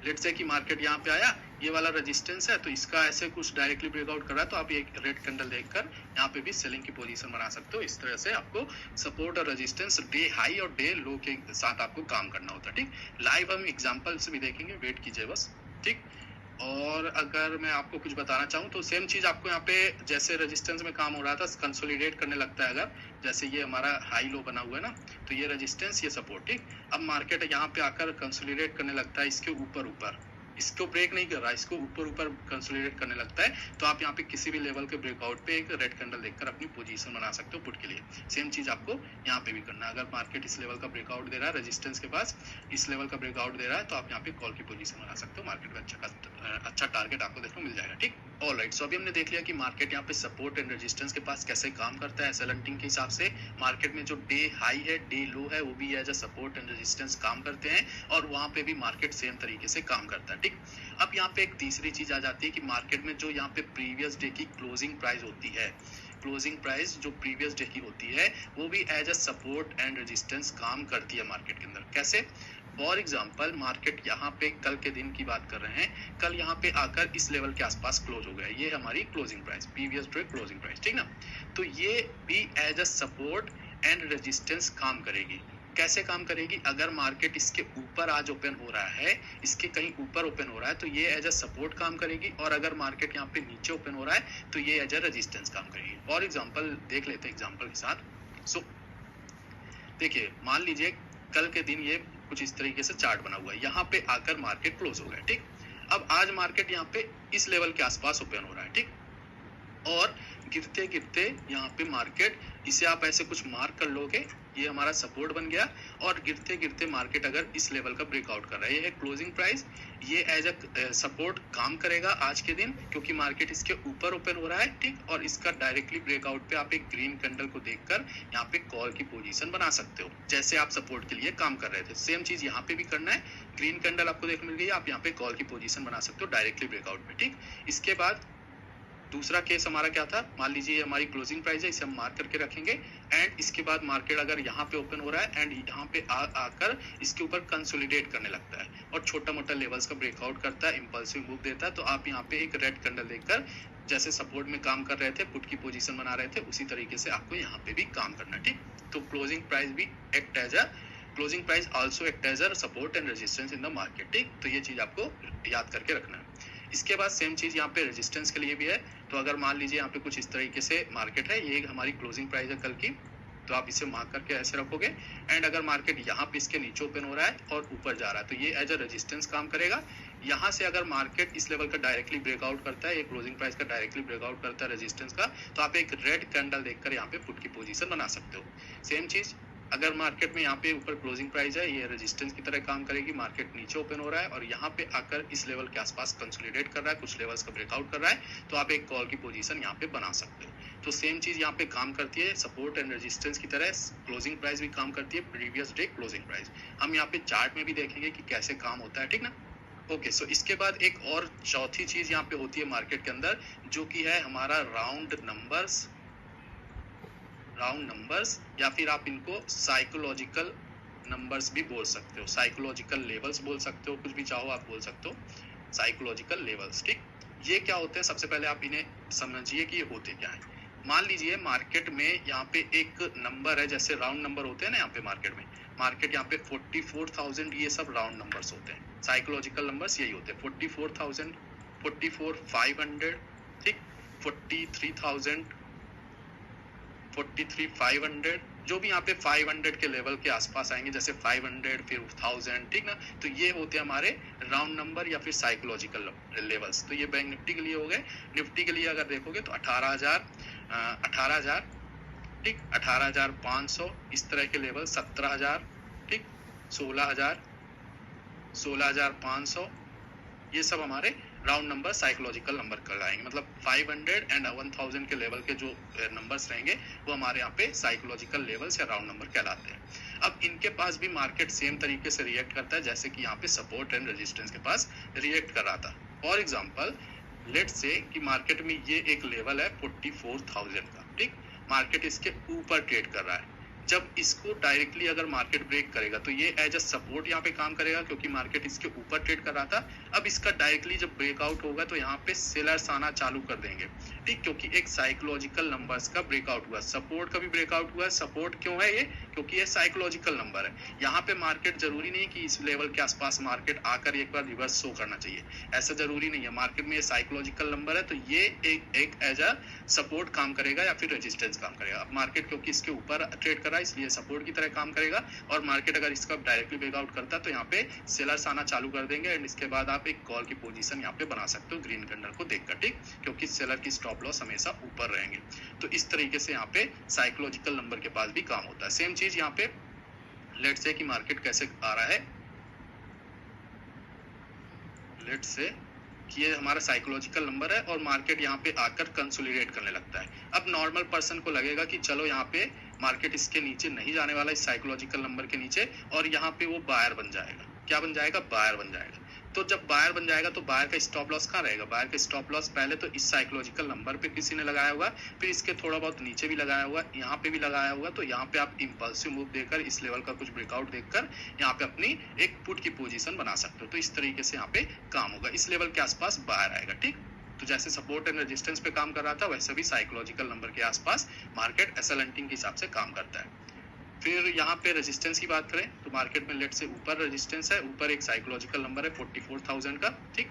लेट्स से कि मार्केट यहाँ पे आया, ये वाला रेजिस्टेंस है, तो इसका ऐसे कुछ डायरेक्टली ब्रेकआउट कर रहा है, तो आप एक रेड कैंडल देखकर यहाँ पे भी सेलिंग की पोजीशन बना सकते हो। इस तरह से आपको सपोर्ट और रेजिस्टेंस डे हाई और डे लो के साथ आपको काम करना होता है, ठीक। लाइव हम एग्जांपल से भी देखेंगे, वेट कीजिए बस, ठीक। और अगर मैं आपको कुछ बताना चाहूँ तो सेम चीज आपको यहाँ पे जैसे रेजिस्टेंस में काम हो रहा था, कंसोलिडेट करने लगता है। अगर जैसे ये हमारा हाई लो बना हुआ है ना, तो ये रेजिस्टेंस, ये सपोर्ट, ठीक। अब मार्केट यहाँ पे आकर कंसोलिडेट करने लगता है इसके ऊपर, इसको ब्रेक नहीं कर रहा, इसको ऊपर कंसोलिडेट करने लगता है, तो आप यहाँ पे किसी भी लेवल के ब्रेकआउट पे एक रेड कैंडल देखकर अपनी पोजीशन बना सकते हो पुट के लिए। सेम चीज आपको यहाँ पे भी करना है। अगर मार्केट इस लेवल का ब्रेकआउट दे रहा है, रेजिस्टेंस के पास इस लेवल का ब्रेकआउट दे रहा है, तो आप यहाँ पे कॉल की पोजीशन बना सकते हो। मार्केट में अच्छा टारगेट आपको देखने को मिल जाएगा, ठीक। ऑलराइट, सो अभी हमने देख लिया कि मार्केट यहाँ पे सपोर्ट एंड रेजिस्टेंस के पास कैसे काम करता है। एसएल हंटिंग के हिसाब से मार्केट में जो डे हाई है, डे लो है, वो भी as a support and resistance काम करते हैं, और वहां पे भी मार्केट सेम तरीके से काम करता है, ठीक। अब यहाँ पे एक तीसरी चीज आ जाती है कि मार्केट में जो यहाँ पे प्रीवियस डे की क्लोजिंग प्राइस होती है, क्लोजिंग प्राइस जो प्रीवियस डे की होती है, वो भी as a support and resistance काम करती है मार्केट के अंदर। कैसे, फॉर एग्जाम्पल मार्केट यहाँ पे कल के दिन की बात कर रहे हैं, कल यहाँ पे आकर इस लेवल के आसपास क्लोज हो गया, ये हमारी closing price, previous day closing price, ठीक ना। तो ये भी as a support and resistance काम करेगी। कैसे काम करेगी, अगर मार्केट इसके ऊपर आज ओपन हो रहा है, इसके कहीं ऊपर ओपन हो रहा है, तो ये एज अ सपोर्ट काम करेगी, और अगर मार्केट यहाँ पे नीचे ओपन हो रहा है, तो ये एज अ रेजिस्टेंस काम करेगी। फॉर एग्जाम्पल देख लेते हैं एग्जाम्पल के साथ। सो देखिए, मान लीजिए कल के दिन ये कुछ इस तरीके से चार्ट बना हुआ है, यहाँ पे आकर मार्केट क्लोज हो गया, ठीक। अब आज मार्केट यहाँ पे इस लेवल के आसपास ओपन हो रहा है, ठीक। और गिरते गिरते यहाँ पे मार्केट, इसे आप ऐसे कुछ मार्क कर लोगे, ये हमारा सपोर्ट बन गया। और गिरते गिरते मार्केट अगर इस लेवल का ब्रेकआउट कर रहा है, ये है क्लोजिंग प्राइस, ये एज अ सपोर्ट काम करेगा आज के दिन, क्योंकि मार्केट इसके ऊपर ओपन हो रहा है, ठीक। और इसका डायरेक्टली ब्रेकआउट पे आप एक ग्रीन कैंडल को देखकर यहाँ पे कॉल की पोजीशन बना सकते हो, जैसे आप सपोर्ट के लिए काम कर रहे थे। सेम चीज यहाँ पे भी करना है, ग्रीन कैंडल आपको देखने मिल गई, आप यहाँ पे कॉल की पोजीशन बना सकते हो डायरेक्टली ब्रेकआउट पे, ठीक। इसके बाद दूसरा केस हमारा क्या था, मान लीजिए हमारी क्लोजिंग प्राइस है, इसे हम मार्क करके रखेंगे। एंड इसके बाद मार्केट अगर यहाँ पे ओपन हो रहा है एंड यहाँ पे आकर इसके ऊपर कंसोलिडेट करने लगता है और छोटा मोटा लेवल्स का ब्रेकआउट करता है, इंपल्सिव मूव देता है, तो आप यहाँ पे एक रेड कैंडल देखकर जैसे सपोर्ट में काम कर रहे थे, पुट की पोजीशन बना रहे थे, उसी तरीके से आपको यहाँ पे भी काम करना है, ठीक। तो क्लोजिंग प्राइस भी act as a closing price also act as a support and resistance in the market, ठीक। तो ये चीज आपको याद करके रखना है। इसके बाद सेम चीज यहाँ पे रेजिस्टेंस के लिए भी है। तो अगर मान लीजिए यहाँ पे कुछ इस तरीके से मार्केट है, ये हमारी क्लोजिंग प्राइस है कल की, तो आप इसे मार्क करके ऐसे रखोगे। एंड अगर मार्केट यहाँ पे इसके नीचे ओपन हो रहा है और ऊपर जा रहा है, तो ये एज अ रेजिस्टेंस काम करेगा। यहाँ से अगर मार्केट इस लेवल का डायरेक्टली ब्रेकआउट करता है, ये क्लोजिंग प्राइस का डायरेक्टली ब्रेकआउट करता है रेजिस्टेंस का, तो आप एक रेड कैंडल देखकर यहाँ पे पुट की पोजीशन बना सकते हो। सेम चीज अगर मार्केट में यहाँ पे ऊपर क्लोजिंग प्राइस है, ये रेजिस्टेंस की तरह काम करेगी, मार्केट नीचे ओपन हो रहा है और यहाँ पे आकर इस लेवल के आसपास कंसोलिडेट कर रहा है, कुछ लेवल्स का ब्रेकआउट कर रहा है, तो आप एक कॉल की पोजीशन यहाँ पे बना सकते हो। तो सेम चीज यहाँ पे काम करती है, सपोर्ट एंड रेजिस्टेंस की तरह क्लोजिंग प्राइस भी काम करती है, प्रीवियस डे क्लोजिंग प्राइस। हम यहाँ पे चार्ट में भी देखेंगे कि कैसे काम होता है, ठीक ना। ओके, सो इसके बाद एक और चौथी चीज यहाँ पे होती है मार्केट के अंदर, जो कि है हमारा राउंड नंबर्स, या फिर आप इनको साइकोलॉजिकल नंबर्स भी बोल सकते हो, साइकोलॉजिकल लेवल्स बोल सकते हो, कुछ भी चाहो आप बोल सकते हो, साइकोलॉजिकल लेवल्स, ठीक। ये क्या होते हैं, सबसे पहले आप इन्हें समझिए कि ये होते क्या है। मान लीजिए मार्केट में यहाँ पे एक नंबर है, जैसे राउंड नंबर होते हैं ना यहाँ पे मार्केट में, मार्केट यहाँ पे 44,000, ये सब राउंड नंबर्स होते हैं, साइकोलॉजिकल नंबर्स यही होते हैं, 44,000, 44,500, ठीक, 43,000, 43,500, जो भी यहाँ पे 500 के लेवल के आसपास आएंगे, जैसे 500 फिर 1000, ठीक ना। तो ये होते हैं हमारे राउंड नंबर या फिर साइकोलॉजिकल लेवल्स। तो ये बैंक निफ्टी के लिए हो गए। निफ्टी के लिए अगर देखोगे तो 18,000, ठीक, 18,500 इस तरह के लेवल, 17,000, ठीक, 16,000, 16,500, ये सब हमारे राउंड नंबर साइकोलॉजिकल नंबर कहलाएंगे। मतलब 500 एंड 1000 के लेवल के जो नंबर्स रहेंगे वो हमारे यहाँ पे साइकोलॉजिकल लेवल्स या राउंड नंबर कहलाते हैं। अब इनके पास भी मार्केट सेम तरीके से रिएक्ट करता है जैसे कि यहाँ पे सपोर्ट एंड रेजिस्टेंस के पास रिएक्ट कर रहा था। फॉर एग्जाम्पल लेट्स से कि मार्केट में ये एक लेवल है 44,000 का, ठीक, मार्केट इसके ऊपर ट्रेड कर रहा है। जब इसको डायरेक्टली अगर मार्केट ब्रेक करेगा तो ये एज अ सपोर्ट यहाँ पे काम करेगा, क्योंकि मार्केट इसके ऊपर ट्रेड कर रहा था। अब इसका डायरेक्टली जब ब्रेकआउट होगा तो यहाँ पे सेलर्स आना चालू कर देंगे, ठीक, क्योंकि एक साइकोलॉजिकल नंबर्स का ब्रेकआउट हुआ, सपोर्ट का भी ब्रेकआउट हुआ। सपोर्ट क्यों है ये, क्योंकि ये साइकोलॉजिकल नंबर है। यहाँ पे मार्केट जरूरी नहीं कि इस लेवल के आसपास मार्केट आकर एक बार रिवर्स शो करना चाहिए, ऐसा जरूरी नहीं है। मार्केट में ये साइकोलॉजिकल नंबर है तो ये एक एज अ सपोर्ट काम करेगा या फिर रेजिस्टेंस काम करेगा। अब मार्केट क्योंकि इसके ऊपर ट्रेड कर रहा है इसलिए सपोर्ट की तरह काम करेगा, और मार्केट अगर इसका डायरेक्टली ब्रेकआउट करता है तो यहाँ पे सेलर्स आना चालू कर देंगे एंड इसके बाद आप एक कॉल की पोजीशन यहाँ पे बना सकते हो ग्रीन कैंडल को देखकर, ठीक, क्योंकि सेलर की स्टॉप लॉस हमेशा ऊपर रहेंगे। तो इस तरीके से यहाँ पे साइकोलॉजिकल नंबर के पास भी काम होता है। सेम चीज यहाँ पे लेट्स से कि मार्केट कैसे आ रहा है, लेट्स से कि ये हमारा साइकोलॉजिकल नंबर है और मार्केट यहाँ पे आकर कंसोलिडेट करने लगता है। अब नॉर्मल पर्सन को लगेगा कि चलो यहाँ पे मार्केट इसके नीचे नहीं जाने वाला, इस साइकोलॉजिकल नंबर के नीचे, और यहाँ पे वो बायर बन जाएगा। क्या बन जाएगा, बायर बन जाएगा। तो जब बायर बन जाएगा तो बायर का स्टॉप लॉस कहाँ रहेगा, बायर का स्टॉप लॉस पहले तो इस साइकोलॉजिकल नंबर पे किसी ने लगाया होगा, फिर इसके थोड़ा बहुत नीचे भी लगाया होगा, यहाँ पे भी लगाया होगा। तो यहाँ पे आप इंपल्सिव मूव देकर इस लेवल का कुछ ब्रेकआउट देखकर यहाँ पे अपनी एक पुट की पोजीशन बना सकते हो। तो इस तरीके से यहाँ पे काम होगा, इस लेवल के आसपास बायर आएगा, ठीक। तो जैसे सपोर्ट एंड रेजिस्टेंस पे काम कर रहा था वैसे भी साइकोलॉजिकल नंबर के आसपास मार्केट एसएल हंटिंग के हिसाब से काम करता है। फिर यहाँ पे रेजिस्टेंस की बात करें तो मार्केट में लेट से ऊपर रेजिस्टेंस है, ऊपर एक साइकोलॉजिकल नंबर है 44,000 का, ठीक,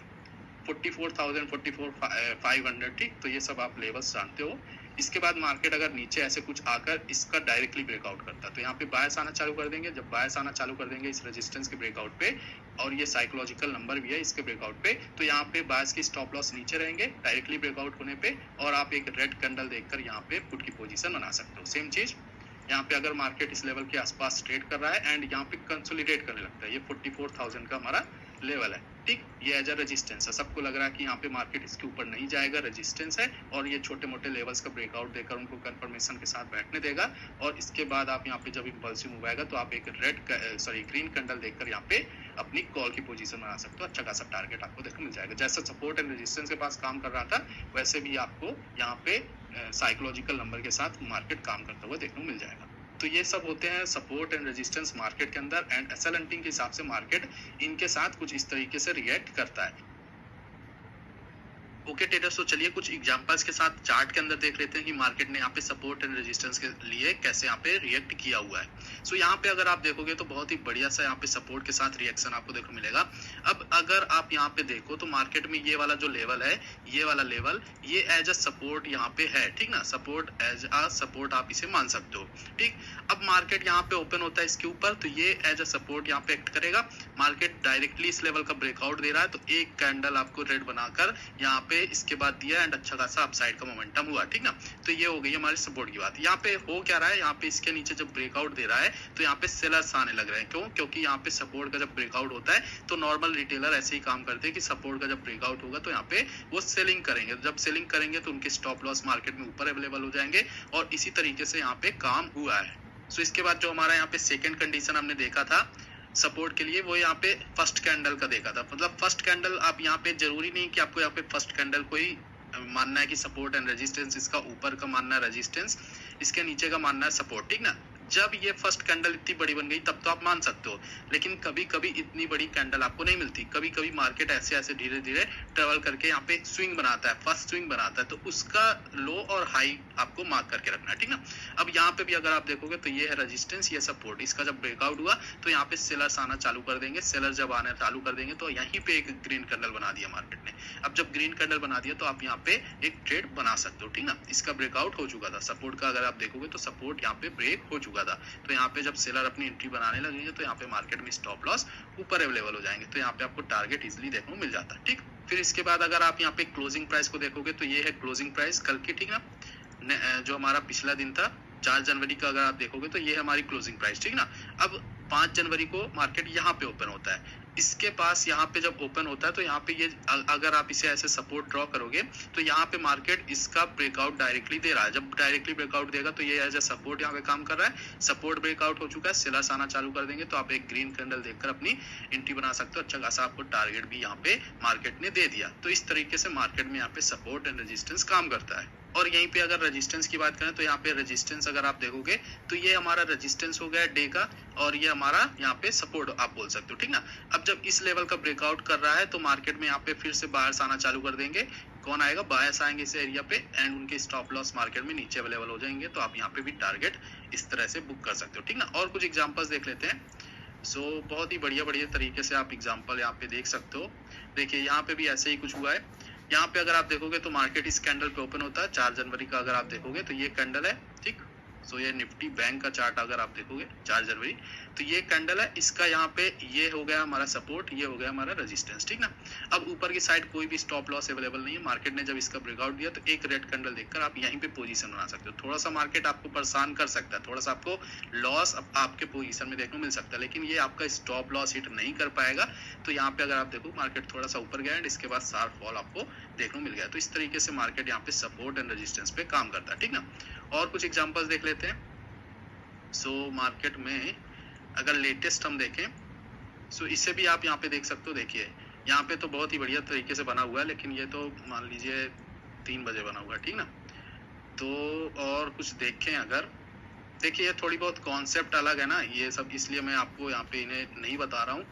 44,000, 44,500, ठीक। तो ये सब आप लेवल्स जानते हो। इसके बाद मार्केट अगर नीचे ऐसे कुछ आकर इसका डायरेक्टली ब्रेकआउट करता है तो यहाँ पे बायर्स आना चालू कर देंगे। जब बायर्स आना चालू कर देंगे इस रेजिस्टेंस के ब्रेकआउट पे, और ये साइकोलॉजिकल नंबर भी है इसके ब्रेकआउट पे, तो यहाँ पे बायर्स की स्टॉप लॉस नीचे रहेंगे डायरेक्टली ब्रेकआउट होने पे, और आप एक रेड कैंडल देखकर यहाँ पे पुट की पोजीशन बना सकते हो। सेम चीज यहाँ पे अगर मार्केट इस लेवल के आसपास ट्रेड कर रहा है एंड यहाँ पे कंसोलिडेट करने लगता है, ये 44,000 का हमारा लेवल है, ठीक, ये एज अ रेजिस्टेंस है। सबको लग रहा है कि यहाँ पे मार्केट इसके ऊपर नहीं जाएगा, रेजिस्टेंस है, और ये छोटे मोटे लेवल्स का ब्रेकआउट देकर उनको कंफर्मेशन के साथ बैठने देगा, और इसके बाद आप यहाँ पे जब इंपल्सिव मूव आएगा तो आप एक ग्रीन कैंडल देखकर यहाँ पे अपनी कॉल की पोजीशन बना सकते हो। अच्छा खासा टारगेट आपको देखने मिल जाएगा। जैसा सपोर्ट एंड रेजिस्टेंस के पास काम कर रहा था वैसे भी आपको यहाँ पे साइकोलॉजिकल नंबर के साथ मार्केट काम करता हुआ देखने को मिल जाएगा। तो ये सब होते हैं सपोर्ट एंड रेजिस्टेंस मार्केट के अंदर, एंड एसएल हंटिंग के हिसाब से मार्केट इनके साथ कुछ इस तरीके से रिएक्ट करता है। ओके ट्रेडर्स, तो चलिए कुछ एग्जांपल्स के साथ चार्ट के अंदर देख लेते हैं कि मार्केट ने यहाँ पे सपोर्ट एंड रेजिस्टेंस के लिए कैसे यहाँ पे रिएक्ट किया हुआ है। सो यहाँ पे अगर आप देखोगे तो बहुत ही बढ़िया सा यहाँ पे सपोर्ट के साथ रिएक्शन आपको देखने मिलेगा। अब अगर आप यहाँ पे देखो तो मार्केट में ये वाला जो लेवल है, ये वाला लेवल, ये एज अ सपोर्ट यहाँ पे है, ठीक ना, सपोर्ट एज अ सपोर्ट आप इसे मान सकते हो, ठीक। अब मार्केट यहाँ पे ओपन होता है इसके ऊपर तो ये एज अ सपोर्ट यहाँ पे एक्ट करेगा। मार्केट डायरेक्टली इस लेवल का ब्रेकआउट दे रहा है तो एक कैंडल आपको रेड बनाकर यहाँ पे इसके बाद दिया एंड अच्छा खासा अपसाइड का मोमेंटम हुआ, ठीक ना। तो ये हो गई हमारी सपोर्ट की बात। यहाँ पे हो क्या रहा है, यहाँ पे इसके नीचे जब ब्रेकआउट दे रहा है तो यहाँ पे सेलर्स आने लग रहे हैं। क्यों? क्योंकि यहाँ पे सपोर्ट का जब ब्रेकआउट होता है तो नॉर्मल रिटेलर ऐसे ही काम करते हैं कि सपोर्ट का जब ब्रेकआउट होगा तो यहाँ पे वो सेलिंग करेंगे। जब सेलिंग करेंगे तो उनके स्टॉप लॉस मार्केट में ऊपर अवेलेबल हो जाएंगे, और इसी तरीके से यहाँ पे काम हुआ है। सो इसके बाद जो हमारा यहाँ पे सेकेंड कंडीशन हमने देखा था सपोर्ट के लिए, वो यहाँ पे फर्स्ट कैंडल का देखा था। मतलब फर्स्ट कैंडल, आप यहाँ पे जरूरी नहीं कि आपको यहाँ पे फर्स्ट कैंडल को ही मानना है कि सपोर्ट एंड रेजिस्टेंस, इसका ऊपर का मानना है रेजिस्टेंस, इसके नीचे का मानना है सपोर्ट, ठीक ना। जब ये फर्स्ट कैंडल इतनी बड़ी बन गई तब तो आप मान सकते हो, लेकिन कभी कभी इतनी बड़ी कैंडल आपको नहीं मिलती। कभी कभी मार्केट ऐसे ऐसे धीरे धीरे ट्रेवल करके यहाँ पे स्विंग बनाता है, फर्स्ट स्विंग बनाता है, तो उसका लो और हाई आपको मार्क करके रखना है, ठीक ना। अब यहाँ पे भी अगर आप देखोगे तो ये है रेजिस्टेंस, ये सपोर्ट। इसका जब ब्रेकआउट हुआ तो यहाँ पे सेलर्स आना चालू कर देंगे। सेलर जब आना चालू कर देंगे तो यहीं पे एक ग्रीन कैंडल बना दिया मार्केट ने। अब जब ग्रीन कैंडल बना दिया तो आप यहाँ पे एक ट्रेड बना सकते हो, ठीक ना। इसका ब्रेकआउट हो चुका था सपोर्ट का, अगर आप देखोगे तो सपोर्ट यहाँ पे ब्रेक हो चुका था। तो यहाँ पे जब सेलर अपनी एंट्री बनाने लगेंगे तो यहाँ पे मार्केट में स्टॉप लॉस ऊपर अवेलेबल हो जाएंगे, तो यहाँ पे आपको टारगेट इजिली देखने को मिल जाता है, ठीक। फिर इसके बाद अगर आप यहाँ पे क्लोजिंग प्राइस को देखोगे तो ये है क्लोजिंग प्राइस कल की, ठीक ना, जो हमारा पिछला दिन था 4 जनवरी का अगर आप देखोगे तो ये है हमारी क्लोजिंग प्राइस, ठीक ना। अब 5 जनवरी को मार्केट यहाँ पे ओपन होता है, इसके पास यहाँ पे जब ओपन होता है तो यहाँ पे ये अगर आप इसे ऐसे सपोर्ट ड्रॉ करोगे तो यहाँ पे मार्केट इसका ब्रेकआउट डायरेक्टली दे रहा है। जब डायरेक्टली ब्रेकआउट देगा तो ये एज ए सपोर्ट यहाँ पे काम कर रहा है। सपोर्ट ब्रेकआउट हो चुका है, सेलर्स आना चालू कर देंगे तो आप एक ग्रीन कैंडल देखकर अपनी एंट्री बना सकते हो। अच्छा खासा आपको टारगेट भी यहाँ पे मार्केट ने दे दिया। तो इस तरीके से मार्केट में यहाँ पे सपोर्ट एंड रेजिस्टेंस काम करता है। और यहीं पे अगर रेजिस्टेंस की बात करें तो यहाँ पे रेजिस्टेंस अगर आप देखोगे तो ये हमारा रेजिस्टेंस हो गया डे का, और ये हमारा यहाँ पे सपोर्ट आप बोल सकते हो, ठीक ना। अब जब इस लेवल का ब्रेकआउट कर रहा है तो मार्केट में यहाँ पे फिर से बायर्स आना चालू कर देंगे। कौन आएगा? बायर्स आएंगे इस एरिया पे, एंड उनके स्टॉप लॉस मार्केट में नीचे अवेलेबल हो जाएंगे, तो आप यहाँ पे भी टारगेट इस तरह से बुक कर सकते हो, ठीक ना। और कुछ एग्जाम्पल्स देख लेते हैं। सो बहुत ही बढ़िया बढ़िया तरीके से आप एग्जाम्पल यहाँ पे देख सकते हो। देखिए यहाँ पे भी ऐसे ही कुछ हुआ है। यहाँ पे अगर आप देखोगे तो मार्केट इस कैंडल पे ओपन होता है 4 जनवरी का, अगर आप देखोगे तो ये कैंडल है, ठीक। सो ये निफ्टी बैंक का चार्ट अगर आप देखोगे 4 जनवरी तो ये कैंडल है, इसका यहाँ पे ये हो गया हमारा सपोर्ट, ये हो गया हमारा रेजिस्टेंस, ठीक ना। अब ऊपर की साइड कोई भी स्टॉप लॉस अवेलेबल नहीं है। मार्केट ने जब इसका ब्रेकआउट दिया तो एक रेड कैंडल देखकर आप यहीं पे पोजीशन बना सकते हो। थोड़ा सा मार्केट आपको परेशान कर सकता है, थोड़ा सा आपको लॉस आपके पोजीशन में देखने को मिल सकता है, लेकिन ये आपका स्टॉप लॉस हिट नहीं कर पाएगा। तो यहाँ पे अगर आप देखो मार्केट थोड़ा सा ऊपर गया एंड इसके बाद शार्प फॉल आपको देखने को मिल गया। तो इस तरीके से मार्केट यहाँ पे सपोर्ट एंड रेजिस्टेंस पे काम करता है, ठीक ना। और कुछ एग्जांपल्स देख लेते हैं। सो मार्केट में अगर लेटेस्ट हम देखें सो इसे भी आप यहाँ पे देख सकते हो। देखिए यहाँ पे तो बहुत ही बढ़िया तरीके से बना हुआ है, लेकिन ये तो मान लीजिए 3 बजे बना हुआ है, ठीक ना। तो और कुछ देखें अगर, देखिए ये थोड़ी बहुत कॉन्सेप्ट अलग है ना ये सब, इसलिए मैं आपको यहाँ पे इन्हें नहीं बता रहा हूँ।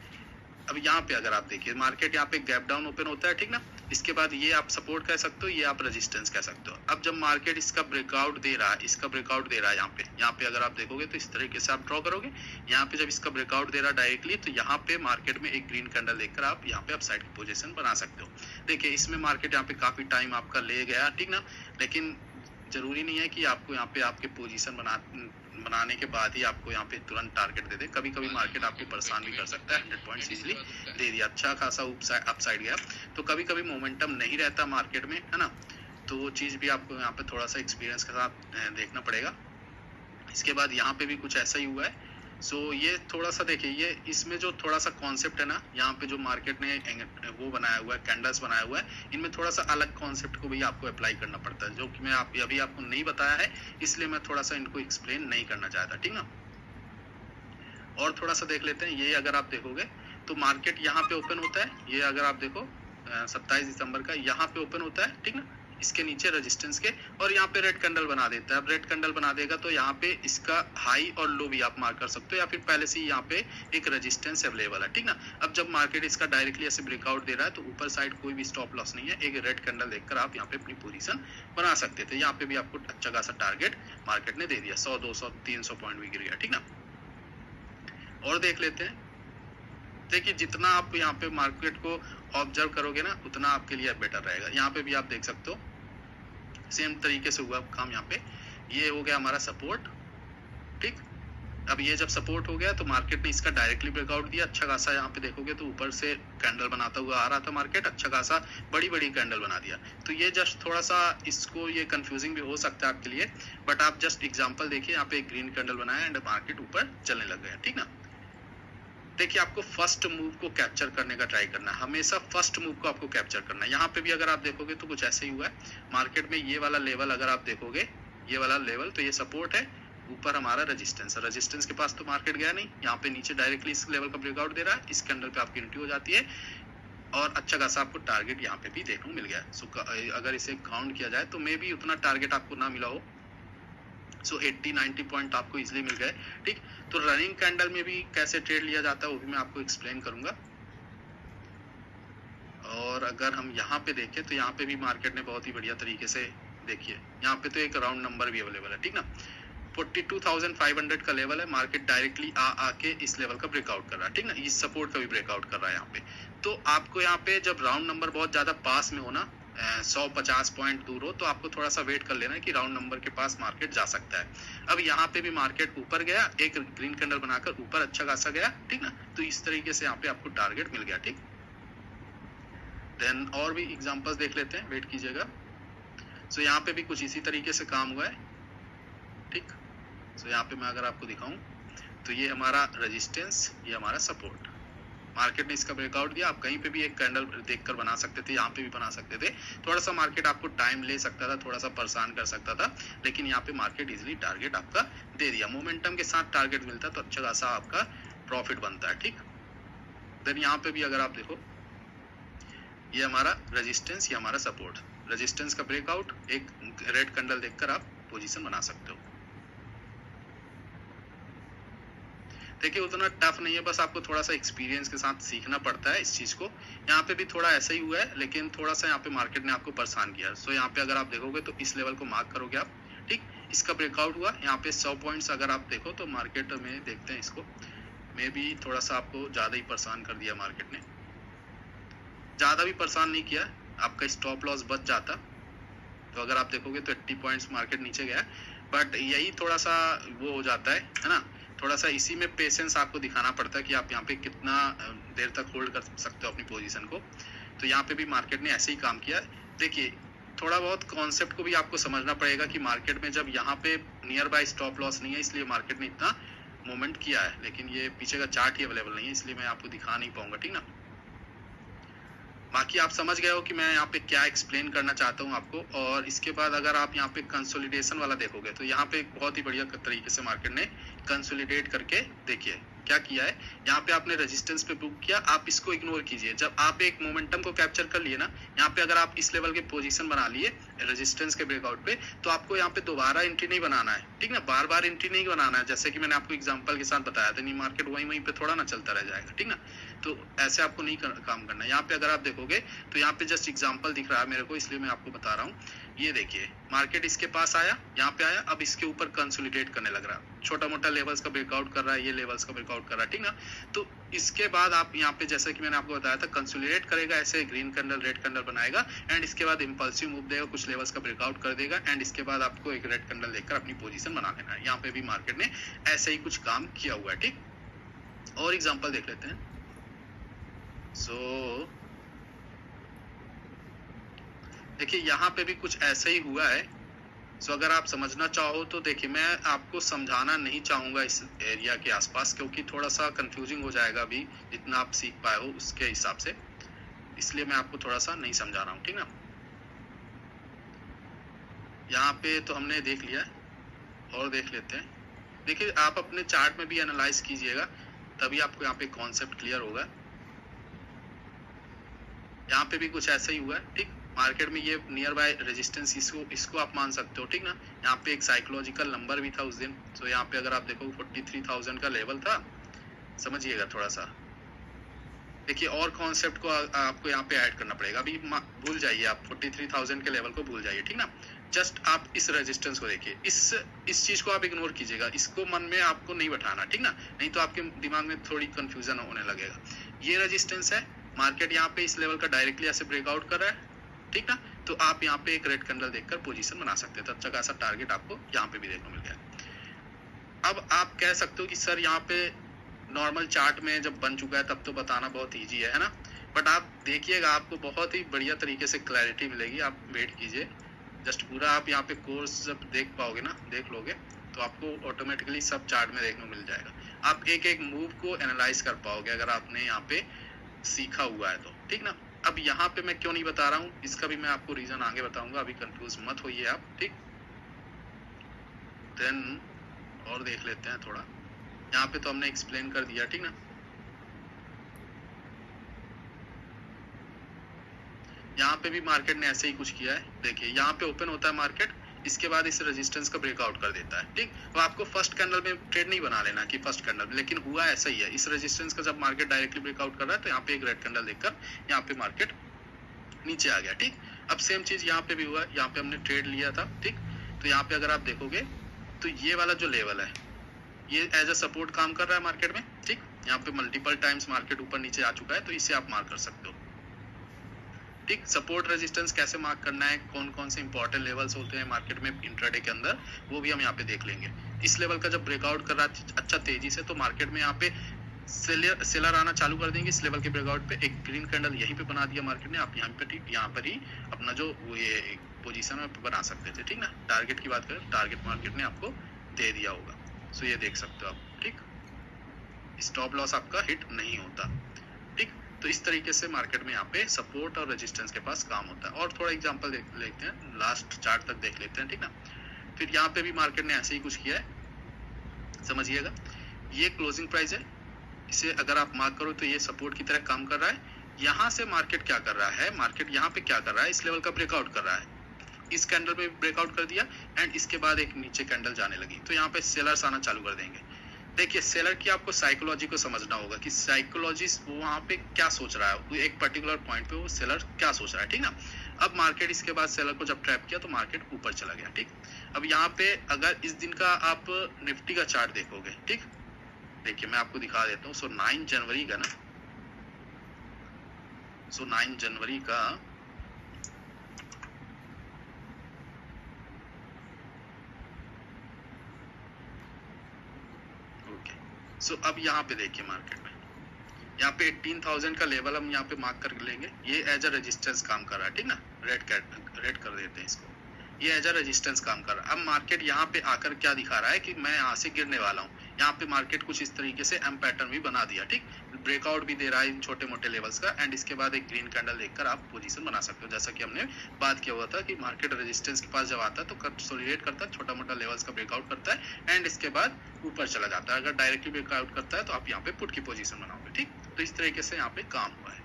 अब यहाँ पे अगर आप देखिए मार्केट यहाँ पे गैप डाउन ओपन होता है, ठीक ना। इसके बाद ये आप सपोर्ट कह सकते हो, ये आप रेजिस्टेंस कह सकते हो। अब जब मार्केट इसका ब्रेकआउट दे रहा है, इसका ब्रेकआउट दे रहा है यहाँ पे अगर आप देखोगे तो इस तरीके से आप ड्रॉ करोगे। यहाँ पे जब इसका ब्रेकआउट दे रहा है डायरेक्टली तो यहाँ पे मार्केट में एक ग्रीन कैंडल देखकर आप यहाँ पे अपसाइड की पोजीशन बना सकते हो। देखिए इसमें मार्केट यहाँ पे काफी टाइम आपका ले गया, ठीक ना, लेकिन जरूरी नहीं है कि आपको यहाँ पे आपके पोजीशन बनाने के बाद ही आपको यहाँ पे तुरंत टारगेट दे दे। कभी कभी मार्केट आपको परेशान भी कर सकता है। 100 पॉइंट्स इजीली दे दिया, अच्छा खासा अपसाइड गया। तो कभी कभी मोमेंटम नहीं रहता मार्केट में, है ना, तो वो चीज़ भी आपको यहाँ पे थोड़ा सा एक्सपीरियंस के साथ देखना पड़ेगा। इसके बाद यहाँ पे भी कुछ ऐसा ही हुआ है। सो ये थोड़ा सा देखिए, ये इसमें जो थोड़ा सा कॉन्सेप्ट है ना, यहाँ पे जो मार्केट ने वो बनाया हुआ है, कैंडल्स बनाया हुआ है, इनमें थोड़ा सा अलग कॉन्सेप्ट को भी आपको अप्लाई करना पड़ता है, जो कि मैं अभी आपको नहीं बताया है, इसलिए मैं थोड़ा सा इनको एक्सप्लेन नहीं करना चाहता, ठीक ना। और थोड़ा सा देख लेते हैं। ये अगर आप देखोगे तो मार्केट यहाँ पे ओपन होता है, ये अगर आप देखो 27 दिसंबर का यहाँ पे ओपन होता है, ठीक ना, इसके नीचे रेजिस्टेंस के, और यहाँ पे रेड कैंडल बना देता है। अब रेड कैंडल बना देगा तो यहाँ पे इसका हाई और लो भी आप मार्क कर सकते हो, या फिर पहले से ही यहाँ पे एक रेजिस्टेंस अवेलेबल है, ठीक ना। अब जब मार्केट इसका डायरेक्टली ऐसे ब्रेकआउट दे रहा है तो ऊपर साइड कोई भी स्टॉप लॉस नहीं है, एक रेड कैंडल देखकर आप यहाँ पे अपनी पोजीशन बना सकते थे। यहाँ पे भी आपको अच्छा खासा टारगेट मार्केट ने दे दिया, 100, 200, 300 पॉइंट भी गिर गया, ठीक ना। और देख लेते हैं। देखिए, जितना आप यहाँ पे मार्केट को ऑब्जर्व करोगे ना, उतना आपके लिए बेटर रहेगा। यहाँ पे भी आप देख सकते हो सेम तरीके से हुआ काम। यहाँ पे ये हो गया हमारा सपोर्ट, ठीक। अब ये जब सपोर्ट हो गया तो मार्केट ने इसका डायरेक्टली ब्रेकआउट दिया, अच्छा खासा। यहाँ पे देखोगे तो ऊपर से कैंडल बनाता हुआ आ रहा था मार्केट, अच्छा खासा बड़ी बड़ी कैंडल बना दिया। तो ये जस्ट थोड़ा सा इसको ये कंफ्यूजिंग भी हो सकता है आपके लिए, बट आप जस्ट एग्जांपल देखिए। यहाँ पे एक ग्रीन कैंडल बनाया एंड मार्केट ऊपर चलने लग गया, ठीक ना। देखिए, आपको फर्स्ट मूव को कैप्चर करने का ट्राई करना है, हमेशा फर्स्ट मूव को आपको कैप्चर करना है। यहाँ पे भी अगर आप देखोगे तो कुछ ऐसे ही हुआ है मार्केट में। ये वाला लेवल अगर आप देखोगे, ये वाला लेवल, तो ये सपोर्ट है, ऊपर हमारा रेजिस्टेंस है। रेजिस्टेंस के पास तो मार्केट गया नहीं, यहाँ पे नीचे डायरेक्टली इस लेवल का ब्रेकआउट दे रहा है, इस कैंडल पे आपकी एंट्री हो जाती है और अच्छा खासा आपको टारगेट यहाँ पे भी देखने को मिल गया है। सो अगर इसे काउंट किया जाए तो मे भी उतना टारगेट आपको ना मिला हो, सो 80-90 पॉइंट आपको इजिली मिल गए, ठीक। तो रनिंग कैंडल में भी कैसे ट्रेड लिया जाता है वो भी मैं आपको एक्सप्लेन करूंगा। और अगर हम यहाँ पे देखें तो यहाँ पे भी मार्केट ने बहुत ही बढ़िया तरीके से, देखिए यहाँ पे तो एक राउंड नंबर भी अवेलेबल है, ठीक ना। 42,500 का लेवल है, मार्केट डायरेक्टली आके इस लेवल का ब्रेकआउट कर रहा है, ठीक ना। इस सपोर्ट का भी ब्रेकआउट कर रहा है यहाँ पे। तो आपको यहाँ पे जब राउंड नंबर बहुत ज्यादा पास में हो ना, 150 पॉइंट दूर हो, तो आपको थोड़ा सा वेट कर लेना कि राउंड नंबर के पास मार्केट जा सकता है। अब यहाँ पे भी मार्केट ऊपर गया, एक ग्रीन कैंडल बनाकर ऊपर अच्छा खासा गया, ठीक ना। तो इस तरीके से यहाँ पे आपको टारगेट मिल गया, ठीक। देन और भी एग्जांपल्स देख लेते हैं, वेट कीजिएगा। सो यहाँ पे भी कुछ इसी तरीके से काम हुआ है, ठीक। सो यहाँ पे मैं अगर आपको दिखाऊं तो ये हमारा रेजिस्टेंस, ये हमारा सपोर्ट। मार्केट ने इसका ब्रेकआउट दिया, आप कहीं पे भी एक कैंडल देखकर बना सकते थे, यहाँ पे भी बना सकते थे। थोड़ा सा मार्केट आपको टाइम ले सकता था, थोड़ा सा परेशान कर सकता था, लेकिन यहाँ पे मार्केट इजिली टारगेट आपका दे दिया। मोमेंटम के साथ टारगेट मिलता है तो अच्छा खासा आपका प्रॉफिट बनता है, ठीक। देन यहाँ पे भी अगर आप देखो, ये हमारा रेजिस्टेंस, ये हमारा सपोर्ट। रेजिस्टेंस का ब्रेकआउट, एक रेड कैंडल देखकर आप पोजीशन बना सकते हो। देखिए, उतना टफ नहीं है, बस आपको थोड़ा सा एक्सपीरियंस के साथ सीखना पड़ता है इस चीज को। यहाँ पे भी थोड़ा ऐसा ही हुआ है, लेकिन थोड़ा सा यहाँ पे मार्केट ने आपको परेशान किया। सो यहाँ पे अगर आप देखोगे तो इस लेवल को मार्क करोगे आप, ठीक। इसका ब्रेकआउट हुआ यहाँ पे 100 पॉइंट्स अगर आप देखो तो मार्केट में देखते हैं इसको, मे भी थोड़ा सा आपको ज्यादा ही परेशान कर दिया मार्केट ने। ज्यादा भी परेशान नहीं किया, आपका स्टॉप लॉस बच जाता। तो अगर आप देखोगे तो 80 पॉइंट्स मार्केट नीचे गया, बट यही थोड़ा सा वो हो जाता है ना। थोड़ा सा इसी में पेशेंस आपको दिखाना पड़ता है कि आप यहाँ पे कितना देर तक होल्ड कर सकते हो अपनी पोजीशन को। तो यहाँ पे भी मार्केट ने ऐसे ही काम किया। देखिए, थोड़ा बहुत कॉन्सेप्ट को भी आपको समझना पड़ेगा कि मार्केट में जब यहाँ पे नियर बाय स्टॉप लॉस नहीं है, इसलिए मार्केट ने इतना मूवमेंट किया है, लेकिन ये पीछे का चार्ट ही अवेलेबल नहीं है, इसलिए मैं आपको दिखा नहीं पाऊंगा, ठीक ना। बाकी आप समझ गए हो कि मैं यहाँ पे क्या एक्सप्लेन करना चाहता हूँ आपको। और इसके बाद अगर आप यहाँ पे कंसोलिडेशन वाला देखोगे तो यहाँ पे बहुत ही बढ़िया तरीके से मार्केट ने कंसोलिडेट करके, देखिए क्या किया है। यहाँ पे आपने रेजिस्टेंस पे बुक किया, आप इसको इग्नोर कीजिए। जब आप एक मोमेंटम को कैप्चर कर लिए ना, यहाँ पे अगर आप इस लेवल के पोजीशन बना लिए रेजिस्टेंस के ब्रेकआउट पे, तो आपको यहाँ पे दोबारा एंट्री नहीं बनाना है, ठीक ना। बार बार एंट्री नहीं बनाना है, जैसे कि मैंने आपको एग्जांपल के साथ बताया था। नहीं, मार्केट वहीं पे थोड़ा ना चलता रह जाएगा, ठीक ना। तो ऐसे आपको नहीं काम करना है। यहाँ पे अगर आप देखोगे तो यहाँ पे जस्ट एग्जांपल दिख रहा है मेरे को, इसलिए मैं आपको बता रहा हूँ। ये देखिए मार्केट इसके पास आया, यहाँ पे आया, अब इसके ऊपर कंसोलिडेट करने लग रहा है, छोटा मोटा लेवल्स का ब्रेकआउट कर रहा है, ये लेवल्स का ब्रेकआउट कर रहा है, ठीक ना। तो इसके बाद आप यहाँ पे जैसे कि मैंने आपको बताया था कंसोलिडेट करेगा, ऐसे ग्रीन कैंडल रेड कैंडल बनाएगा एंड इसके बाद इंपल्सिव मूव देगा, कुछ लेवल्स का ब्रेकआउट कर देगा एंड इसके बाद आपको एक रेड कैंडल देखकर अपनी पोजीशन बना लेना है। यहाँ पे भी मार्केट ने ऐसे ही कुछ काम किया हुआ है, ठीक। और एग्जांपल देख लेते हैं। देखिए यहाँ पे भी कुछ ऐसा ही हुआ है। अगर आप समझना चाहो तो देखिए, मैं आपको समझाना नहीं चाहूंगा इस एरिया के आसपास, क्योंकि थोड़ा सा कंफ्यूजिंग हो जाएगा अभी जितना आप सीख पाए हो उसके हिसाब से, इसलिए मैं आपको थोड़ा सा नहीं समझा रहा हूँ, ठीक ना। यहाँ पे तो हमने देख लिया है और देख लेते हैं। देखिए आप अपने चार्ट में भी एनालाइज कीजिएगा, तभी आपको यहाँ पे कॉन्सेप्ट क्लियर होगा। यहाँ पे भी कुछ ऐसा ही हुआ है, ठीक। मार्केट में ये नियर बाय रेजिस्टेंस इसको आप मान सकते हो, ठीक ना। यहाँ पे एक साइकोलॉजिकल नंबर भी था उस दिन। तो यहाँ पे अगर आप देखो 43,000 का लेवल था, समझिएगा थोड़ा सा। देखिए और कॉन्सेप्ट को आपको यहाँ पे ऐड करना पड़ेगा। अभी भूल जाइए आप 43,000 के लेवल को भूल जाइए, ठीक ना। जस्ट आप इस रेजिस्टेंस को देखिए, इस चीज को आप इग्नोर कीजिएगा, इसको मन में आपको नहीं बैठाना, ठीक ना, नहीं तो आपके दिमाग में थोड़ी कंफ्यूजन होने लगेगा। ये रेजिस्टेंस है, मार्केट यहाँ पे इस लेवल का डायरेक्टली ऐसे ब्रेकआउट कर रहा है, ठीक ना। तो आप यहाँ पे एक रेड कैंडल देखकर पोजीशन बना सकते हैं। तो अच्छा खासा टारगेट आपको यहाँ पे भी देखने मिल गया। अब आप कह सकते हो कि सर यहाँ पे नॉर्मल चार्ट में जब बन चुका है तब तो बताना बहुत इजी है ना। बट आप देखिएगा, आपको बहुत ही बढ़िया तरीके से क्लैरिटी मिलेगी। आप वेट कीजिए, जस्ट पूरा आप यहाँ पे कोर्स जब देख पाओगे ना, देख लोगे तो आपको ऑटोमेटिकली सब चार्ट में देखने मिल जाएगा। आप एक एक मूव को एनालाइज कर पाओगे अगर आपने यहाँ पे सीखा हुआ है तो, ठीक ना। अब यहाँ पे मैं क्यों नहीं बता रहा हूँ, इसका भी मैं आपको रीजन आगे बताऊंगा, अभी कंफ्यूज मत होइए आप, ठीक। देन और देख लेते हैं थोड़ा। यहाँ पे तो हमने एक्सप्लेन कर दिया, ठीक ना। यहाँ पे भी मार्केट ने ऐसे ही कुछ किया है। देखिए यहाँ पे ओपन होता है मार्केट, इसके बाद इस रेजिस्टेंस का ब्रेकआउट कर देता है, ठीक। तो आपको फर्स्ट कैंडल में ट्रेड नहीं बना लेना कि फर्स्ट कैंडल में, लेकिन हुआ ऐसा ही है। इस रेजिस्टेंस का जब मार्केट डायरेक्टली ब्रेकआउट कर रहा है तो यहाँ पे एक रेड कैंडल देखकर यहाँ पे मार्केट नीचे आ गया, ठीक। अब सेम चीज यहाँ पे भी हुआ, यहाँ पे हमने ट्रेड लिया था, ठीक। तो यहाँ पे अगर आप देखोगे तो ये वाला जो लेवल है ये एज अ सपोर्ट काम कर रहा है मार्केट में, ठीक। यहाँ पे मल्टीपल टाइम्स मार्केट ऊपर नीचे आ चुका है, तो इसे आप मार्क कर सकते हो, ठीक। सपोर्ट रेजिस्टेंस कैसे मार्क करना है, कौन कौन से इंपॉर्टेंट लेवल्स होते हैं मार्केट में इंट्राडे के अंदर, वो भी हम यहाँ पे देख लेंगे। इस लेवल का जब ब्रेकआउट कर रहा है अच्छा तेजी से, तो मार्केट में यहाँ पे सेलर आना चालू कर देंगे। इस लेवल के ब्रेकआउट पे एक ग्रीन कैंडल यहीं पे बना दिया मार्केट ने, आप यहाँ पर ही अपना जो ये पोजीशन है बना सकते थे, ठीक ना। टारगेट की बात करें, टारगेट मार्केट ने आपको दे दिया होगा, सो ये देख सकते हो आप, ठीक। स्टॉप लॉस आपका हिट नहीं होता, ठीक। तो इस तरीके से मार्केट में यहाँ पे सपोर्ट और रेजिस्टेंस के पास काम होता है। और थोड़ा एग्जांपल देख लेते हैं, लास्ट चार्ट तक देख लेते हैं, ठीक ना। फिर यहाँ पे भी मार्केट ने ऐसे ही कुछ किया है, समझिएगा। ये क्लोजिंग प्राइस है, इसे अगर आप मार्क करो तो ये सपोर्ट की तरह काम कर रहा है। यहाँ से मार्केट क्या कर रहा है, मार्केट यहाँ पे क्या कर रहा है, इस लेवल का ब्रेकआउट कर रहा है, इस कैंडल में ब्रेकआउट कर दिया एंड इसके बाद एक नीचे कैंडल जाने लगी, तो यहाँ पे सेलर्स आना चालू कर देंगे। देखिए सेलर की आपको साइकोलॉजी को समझना होगा कि साइकोलॉजी वो वहाँ पे क्या सोच रहा है, एक पर्टिकुलर पॉइंट पे वो सेलर क्या सोच रहा है, ठीक ना। अब मार्केट इसके बाद सेलर को जब ट्रैप किया तो मार्केट ऊपर चला गया, ठीक। अब यहाँ पे अगर इस दिन का आप निफ्टी का चार्ट देखोगे, ठीक, देखिए मैं आपको दिखा देता हूँ। 9 जनवरी का ना, 9 जनवरी का अब यहाँ पे देखिए मार्केट में यहाँ पे 18,000 का लेवल हम यहाँ पे मार्क कर लेंगे। ये एज अ रेजिस्टेंस काम कर रहा है, ठीक ना। रेड कर देते हैं इसको, ये एज अ रेजिस्टेंस काम कर रहा है। अब मार्केट यहाँ पे आकर क्या दिखा रहा है कि मैं यहाँ से गिरने वाला हूँ। यहाँ पे मार्केट कुछ इस तरीके से एम पैटर्न भी बना दिया, ठीक। ब्रेकआउट भी दे रहा है इन छोटे मोटे लेवल्स का एंड इसके बाद एक ग्रीन कैंडल देखकर आप पोजीशन बना सकते हो। जैसा कि हमने बात किया हुआ था कि मार्केट रेजिस्टेंस के पास जब आता है तो कंसोलिडेट करता है, छोटा मोटा लेवल्स का ब्रेकआउट करता है एंड इसके बाद ऊपर चला जाता है। अगर डायरेक्टली ब्रेकआउट करता है तो आप यहाँ पे पुट की पोजीशन बनाओगे, ठीक। तो इस तरीके से यहाँ पे काम हुआ है।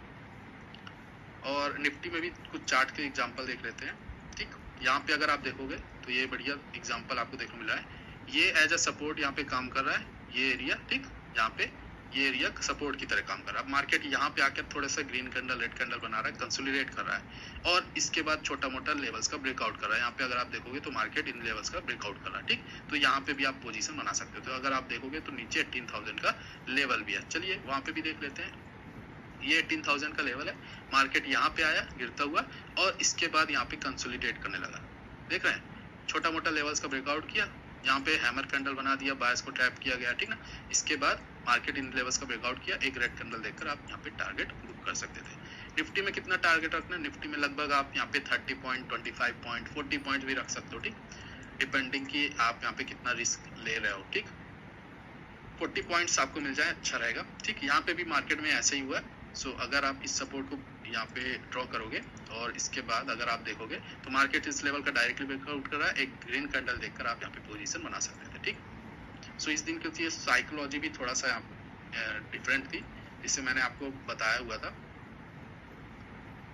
और निफ्टी में भी कुछ चार्ट के एग्जाम्पल देख लेते हैं, ठीक। यहाँ पे अगर आप देखोगे तो ये बढ़िया एग्जाम्पल आपको देखने मिला है। ये एज अ सपोर्ट यहाँ पे काम कर रहा है, ये एरिया, ठीक। यहाँ पे ये एरिया सपोर्ट की तरह काम कर रहा है। अब मार्केट यहाँ पे आकर थोड़ा सा ग्रीन कैंडल रेड कैंडल बना रहा है, कंसोलिडेट कर रहा है और इसके बाद छोटा मोटा लेवल्स का ब्रेकआउट कर रहा है। यहाँ पे अगर आप देखोगे तो मार्केट इन लेवल्स का ब्रेकआउट कर रहा है, ठीक। तो यहाँ पे भी आप पोजीशन बना सकते हो। तो अगर आप देखोगे तो नीचे 18,000 का लेवल भी है। चलिए वहां पे भी देख लेते हैं। ये 18,000 का लेवल है। मार्केट यहाँ पे आया गिरता हुआ और इसके बाद यहाँ पे कंसोलिडेट करने लगा। देख रहे हैं, छोटा मोटा लेवल्स का ब्रेकआउट किया, यहाँ पे हैमर कैंडल बना दिया, बायर्स को ट्रैप किया गया, ठीक ना। इसके बाद मार्केट इन लेवल्स का ब्रेकआउट किया, एक रेड कैंडल देखकर आप यहाँ पे टारगेट बुक कर सकते थे। निफ्टी में कितना टारगेट रखना है? निफ्टी में लगभग आप यहाँ पे 30 पॉइंट, 25 पॉइंट, 40 पॉइंट भी रख सकते हो, ठीक। डिपेंडिंग की आप यहाँ पे कितना रिस्क ले रहे हो, ठीक। 40 पॉइंट्स आपको मिल जाए अच्छा रहेगा, ठीक। यहाँ पे भी मार्केट में ऐसे ही हुआ है। सो अगर आप इस सपोर्ट को यहाँ पे ड्रॉ करोगे और इसके बाद अगर आप देखोगे तो मार्केट इस लेवल का डायरेक्टली ब्रेकआउट कर रहा है, एक ग्रीन कैंडल देखकर आप यहाँ पे पोजीशन बना सकते थे, ठीक। सो इस दिन की साइकोलॉजी भी थोड़ा सा डिफरेंट थी, जिससे मैंने आपको बताया हुआ था।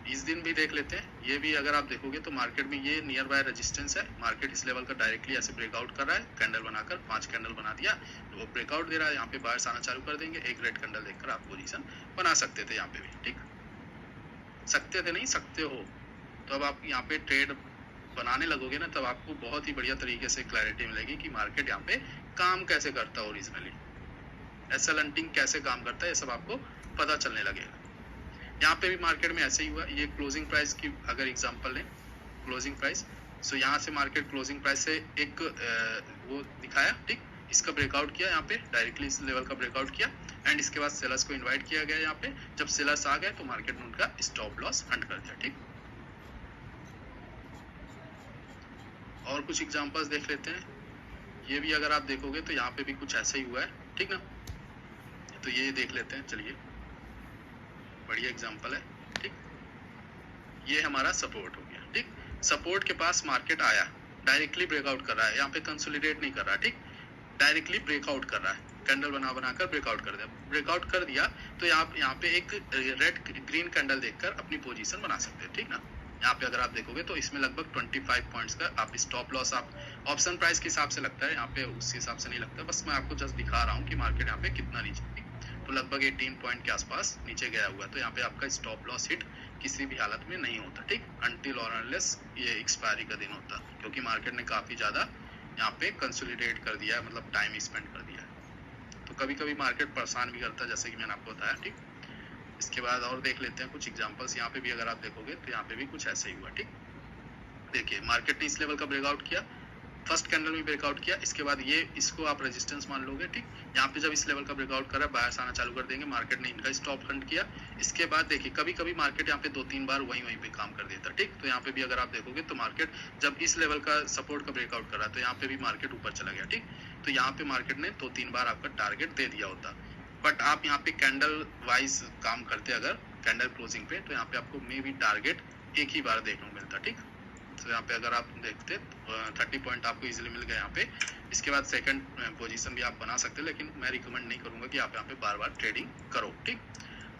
इस दिन भी देख लेते हैं। ये भी अगर आप देखोगे तो मार्केट में ये नियर बाय रेजिस्टेंस है। मार्केट इस लेवल का डायरेक्टली ऐसे ब्रेकआउट कर रहा है, कैंडल बनाकर 5 कैंडल बना दिया, तो वो ब्रेकआउट दे रहा है। यहाँ पे बायर्स आना चालू कर देंगे, एक रेड कैंडल देखकर आप पोजीशन बना सकते थे यहाँ पे भी, ठीक। सकते थे नहीं, सकते हो। तो अब आप यहाँ पे ट्रेड बनाने लगोगे ना, तब आपको बहुत ही बढ़िया तरीके से क्लैरिटी मिलेगी कि मार्केट यहाँ पे काम कैसे करता है, ओरिजिनली एसएल हंटिंग कैसे काम करता है, ये सब आपको पता चलने लगेगा। यहाँ पे भी मार्केट में ऐसे ही हुआ। ये क्लोजिंग प्राइस की अगर एग्जांपल लें, क्लोजिंग प्राइस, सो यहाँ से मार्केट क्लोजिंग प्राइस से एक वो दिखाया, ठीक। इसका ब्रेकआउट किया, यहाँ पे डायरेक्टली इस लेवल का ब्रेकआउट किया एंड इसके बाद सेलर्स को इनवाइट किया गया। यहाँ पे जब सेलर्स आ गए तो मार्केट ने उनका स्टॉप लॉस हंट कर दिया, ठीक। और कुछ एग्जांपल्स देख लेते हैं। ये भी अगर आप देखोगे तो यहाँ पे भी कुछ ऐसा ही हुआ है, ठीक ना। तो ये देख लेते हैं, चलिए, बढ़िया एग्जांपल है, ठीक। ये हमारा सपोर्ट हो गया, ठीक। सपोर्ट के पास मार्केट आया, डायरेक्टली ब्रेकआउट कर रहा है, यहाँ पे कंसोलिडेट नहीं कर रहा, ठीक। डायरेक्टली ब्रेकआउट कर रहा है, कैंडल बनाकर ब्रेकआउट कर दिया। ब्रेकआउट कर दिया तो यहाँ पे एक रेड ग्रीन कैंडल देखकर अपनी पोजीशन बना सकते हैं, ठीक ना। यहाँ पे अगर आप देखोगे तो इसमें लगभग 25 पॉइंट्स का आप स्टॉप लॉस आप ऑप्शन प्राइस के हिसाब से लगता है, यहाँ पे उस हिसाब से नहीं लगता। बस मैं आपको जस्ट दिखा रहा हूँ कि मार्केट यहाँ पे कितना नीचे, तो लगभग 18 पॉइंट के आसपास नीचे गया हुआ। तो यहाँ पे आपका स्टॉप लॉस हिट किसी भी हालत में नहीं होता, ठीक, अनटिल और अनलेस ये एक्सपायरी का दिन होता, क्योंकि मार्केट ने काफी ज्यादा यहाँ पे कंसोलिडेट कर दिया है, मतलब टाइम स्पेंड कर दिया है। तो कभी कभी मार्केट परेशान भी करता है, जैसे कि मैंने आपको बताया, ठीक। इसके बाद और देख लेते हैं कुछ एग्जांपल्स। यहाँ पे भी अगर आप देखोगे तो यहाँ पे भी कुछ ऐसा ही हुआ, ठीक। देखिए मार्केट ने इस लेवल का ब्रेकआउट किया, फर्स्ट कैंडल में ब्रेकआउट किया, इसके बाद ये इसको आप रेजिस्टेंस मान लोगे, ठीक। यहाँ पे जब इस लेवल का ब्रेकआउट कर रहा है, बायर्स आना चालू कर देंगे, मार्केट ने इनका स्टॉप हंट किया। इसके बाद देखिए कभी कभी मार्केट यहाँ पे 2-3 बार वहीं पे काम कर देता, ठीक। तो यहाँ पे भी अगर आप देखोगे तो मार्केट जब इस लेवल का सपोर्ट का ब्रेकआउट कर रहा है तो यहाँ पे भी मार्केट ऊपर चला गया, ठीक। तो यहाँ पे मार्केट ने 2-3 बार आपका टारगेट दे दिया होता, बट आप यहाँ पे कैंडल वाइज काम करते अगर कैंडल क्लोजिंग पे, तो यहाँ पे आपको मे भी टारगेट एक ही बार देखने को मिलता, ठीक। तो यहाँ पे अगर आप देखते 30 पॉइंट आपको इजीली मिल गए यहाँ पे। इसके बाद सेकंड पोजीशन भी आप बना सकते हैं, लेकिन मैं रिकमेंड नहीं करूंगा कि आप यहाँ पे बार बार ट्रेडिंग करो, ठीक।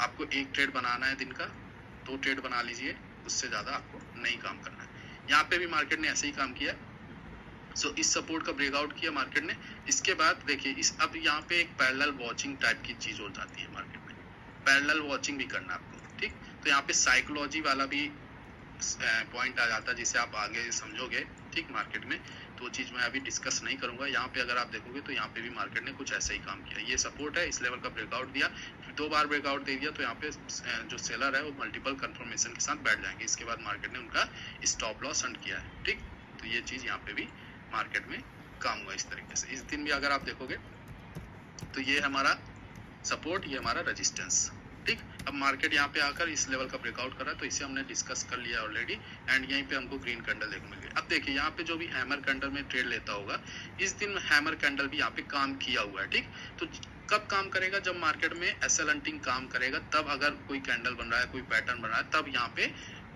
आपको एक ट्रेड बनाना है दिन का, 2 ट्रेड बना लीजिए, उससे ज्यादा आपको नहीं काम करना है। यहाँ पे भी मार्केट ने ऐसे ही काम किया। सो इस सपोर्ट का ब्रेकआउट किया मार्केट ने। इसके बाद देखिए इस अब यहाँ पे एक पैरेलल वॉचिंग टाइप की चीज हो जाती है मार्केट में, पैरेलल वॉचिंग भी करना आपको, ठीक। तो यहाँ पे साइकोलॉजी वाला भी पॉइंट आ जाता है, जिसे आप आगे समझोगे, ठीक, मार्केट में। तो वो चीज मैं अभी डिस्कस नहीं करूंगा। यहाँ पे अगर आप देखोगे तो यहाँ पे भी मार्केट ने कुछ ऐसा ही काम किया। ये सपोर्ट है, इस लेवल का ब्रेकआउट दिया, 2 बार ब्रेकआउट दे दिया, तो यहाँ पे जो सेलर है वो मल्टीपल कंफर्मेशन के साथ बैठ जाएंगे। इसके बाद मार्केट ने उनका स्टॉप लॉस हंट किया है, ठीक। तो ये चीज यहाँ पे भी मार्केट में काम हुआ इस तरीके से। इस दिन भी अगर आप देखोगे तो ये हमारा सपोर्ट, ये हमारा रेजिस्टेंस, ठीक। अब मार्केट यहाँ पे आकर इस लेवल का ब्रेकआउट कर रहा है, तो इसे हमने डिस्कस कर लिया ऑलरेडी एंड यहीं पे हमको ग्रीन कैंडल देखने मिल गई। अब देखिए यहाँ पे जो भी हैमर कैंडल में ट्रेड लेता होगा, इस दिन हैमर कैंडल भी यहाँ पे काम किया हुआ है, ठीक। तो कब काम करेगा? जब मार्केट में एसएल हंटिंग काम करेगा, तब अगर कोई कैंडल बन रहा है, कोई पैटर्न बन रहा है, तब यहाँ पे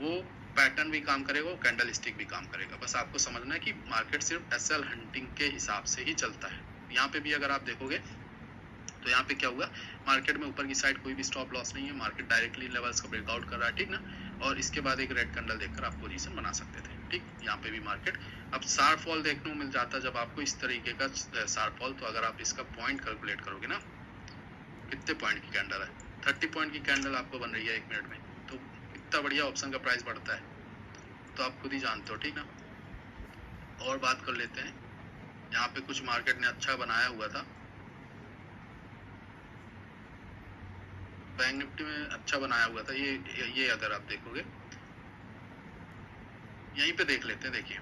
वो पैटर्न भी काम करेगा, वो कैंडल स्टिक भी काम करेगा। बस आपको समझना है कि मार्केट सिर्फ एसएल हंटिंग के हिसाब से ही चलता है। यहाँ पे भी अगर आप देखोगे तो यहाँ पे क्या हुआ, मार्केट में ऊपर की साइड कोई भी स्टॉप लॉस नहीं है, मार्केट डायरेक्टली लेवल्स का ब्रेकआउट कर रहा है, ठीक ना। और इसके बाद एक रेड कैंडल देखकर आप पोजीशन बना सकते थे, ठीक। यहाँ पे भी मार्केट अब शार्प फॉल देखने को मिल जाता है जब आपको इस तरीके का शार्प फॉल। तो अगर आप इसका पॉइंट कैलकुलेट करोगे ना, कितने पॉइंट की कैंडल है, 30 पॉइंट की कैंडल आपको बन रही है 1 मिनट में, तो कितना बढ़िया ऑप्शन का प्राइस बढ़ता है, तो आप खुद ही जानते हो, ठीक ना। और बात कर लेते हैं, यहाँ पे कुछ मार्केट ने अच्छा बनाया हुआ था, बैंक निफ्टी में अच्छा बनाया हुआ था, ये अगर आप देखोगे यहीं पे देख लेते हैं, देखिए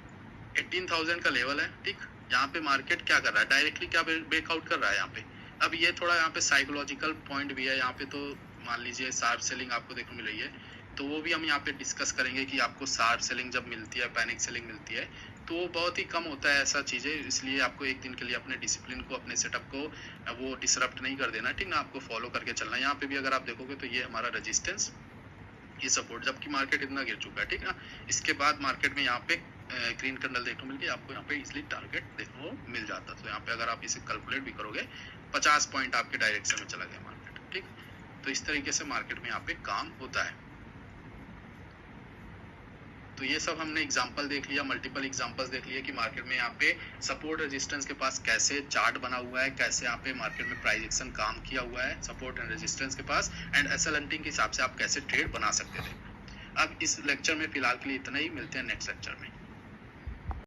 18,000 का लेवल है, ठीक। यहाँ पे मार्केट क्या कर रहा है, डायरेक्टली क्या ब्रेकआउट कर रहा है यहाँ पे। अब ये थोड़ा यहाँ पे साइकोलॉजिकल पॉइंट भी है यहाँ पे, तो मान लीजिए शार्प सेलिंग आपको देखने मिल रही है, तो वो भी हम यहाँ पे डिस्कस करेंगे कि आपको शार्प सेलिंग जब मिलती है, पैनिक सेलिंग मिलती है, तो वो बहुत ही कम होता है ऐसा चीजें, इसलिए आपको एक दिन के लिए अपने डिसिप्लिन को, अपने सेटअप को वो डिसरप्ट नहीं कर देना, ठीक ना, आपको फॉलो करके चलना। यहाँ पे भी अगर आप देखोगे तो ये हमारा रेजिस्टेंस, ये सपोर्ट, जबकि मार्केट इतना गिर चुका है, ठीक ना। इसके बाद मार्केट में यहाँ पे ग्रीन कैंडल देखने को मिल गई, आपको यहाँ पे इजिली टारगेट देखने को मिल जाता। तो यहाँ पे अगर आप इसे कैलकुलेट भी करोगे 50 पॉइंट आपके डायरेक्शन में चला गया मार्केट, ठीक। तो इस तरीके से मार्केट में यहाँ पे काम होता है। तो ये सब हमने एग्जांपल देख लिया, मल्टीपल एग्जांपल्स देख लिए कि मार्केट में यहाँ पे सपोर्ट रेजिस्टेंस के पास कैसे चार्ट बना हुआ है, कैसे यहाँ पे मार्केट में प्राइस एक्शन काम किया हुआ है सपोर्ट एंड रेजिस्टेंस के पास, एंड एसएल हंटिंग के हिसाब से आप कैसे ट्रेड बना सकते थे। अब इस लेक्चर में फिलहाल के लिए इतना ही, मिलते हैं नेक्स्ट लेक्चर में।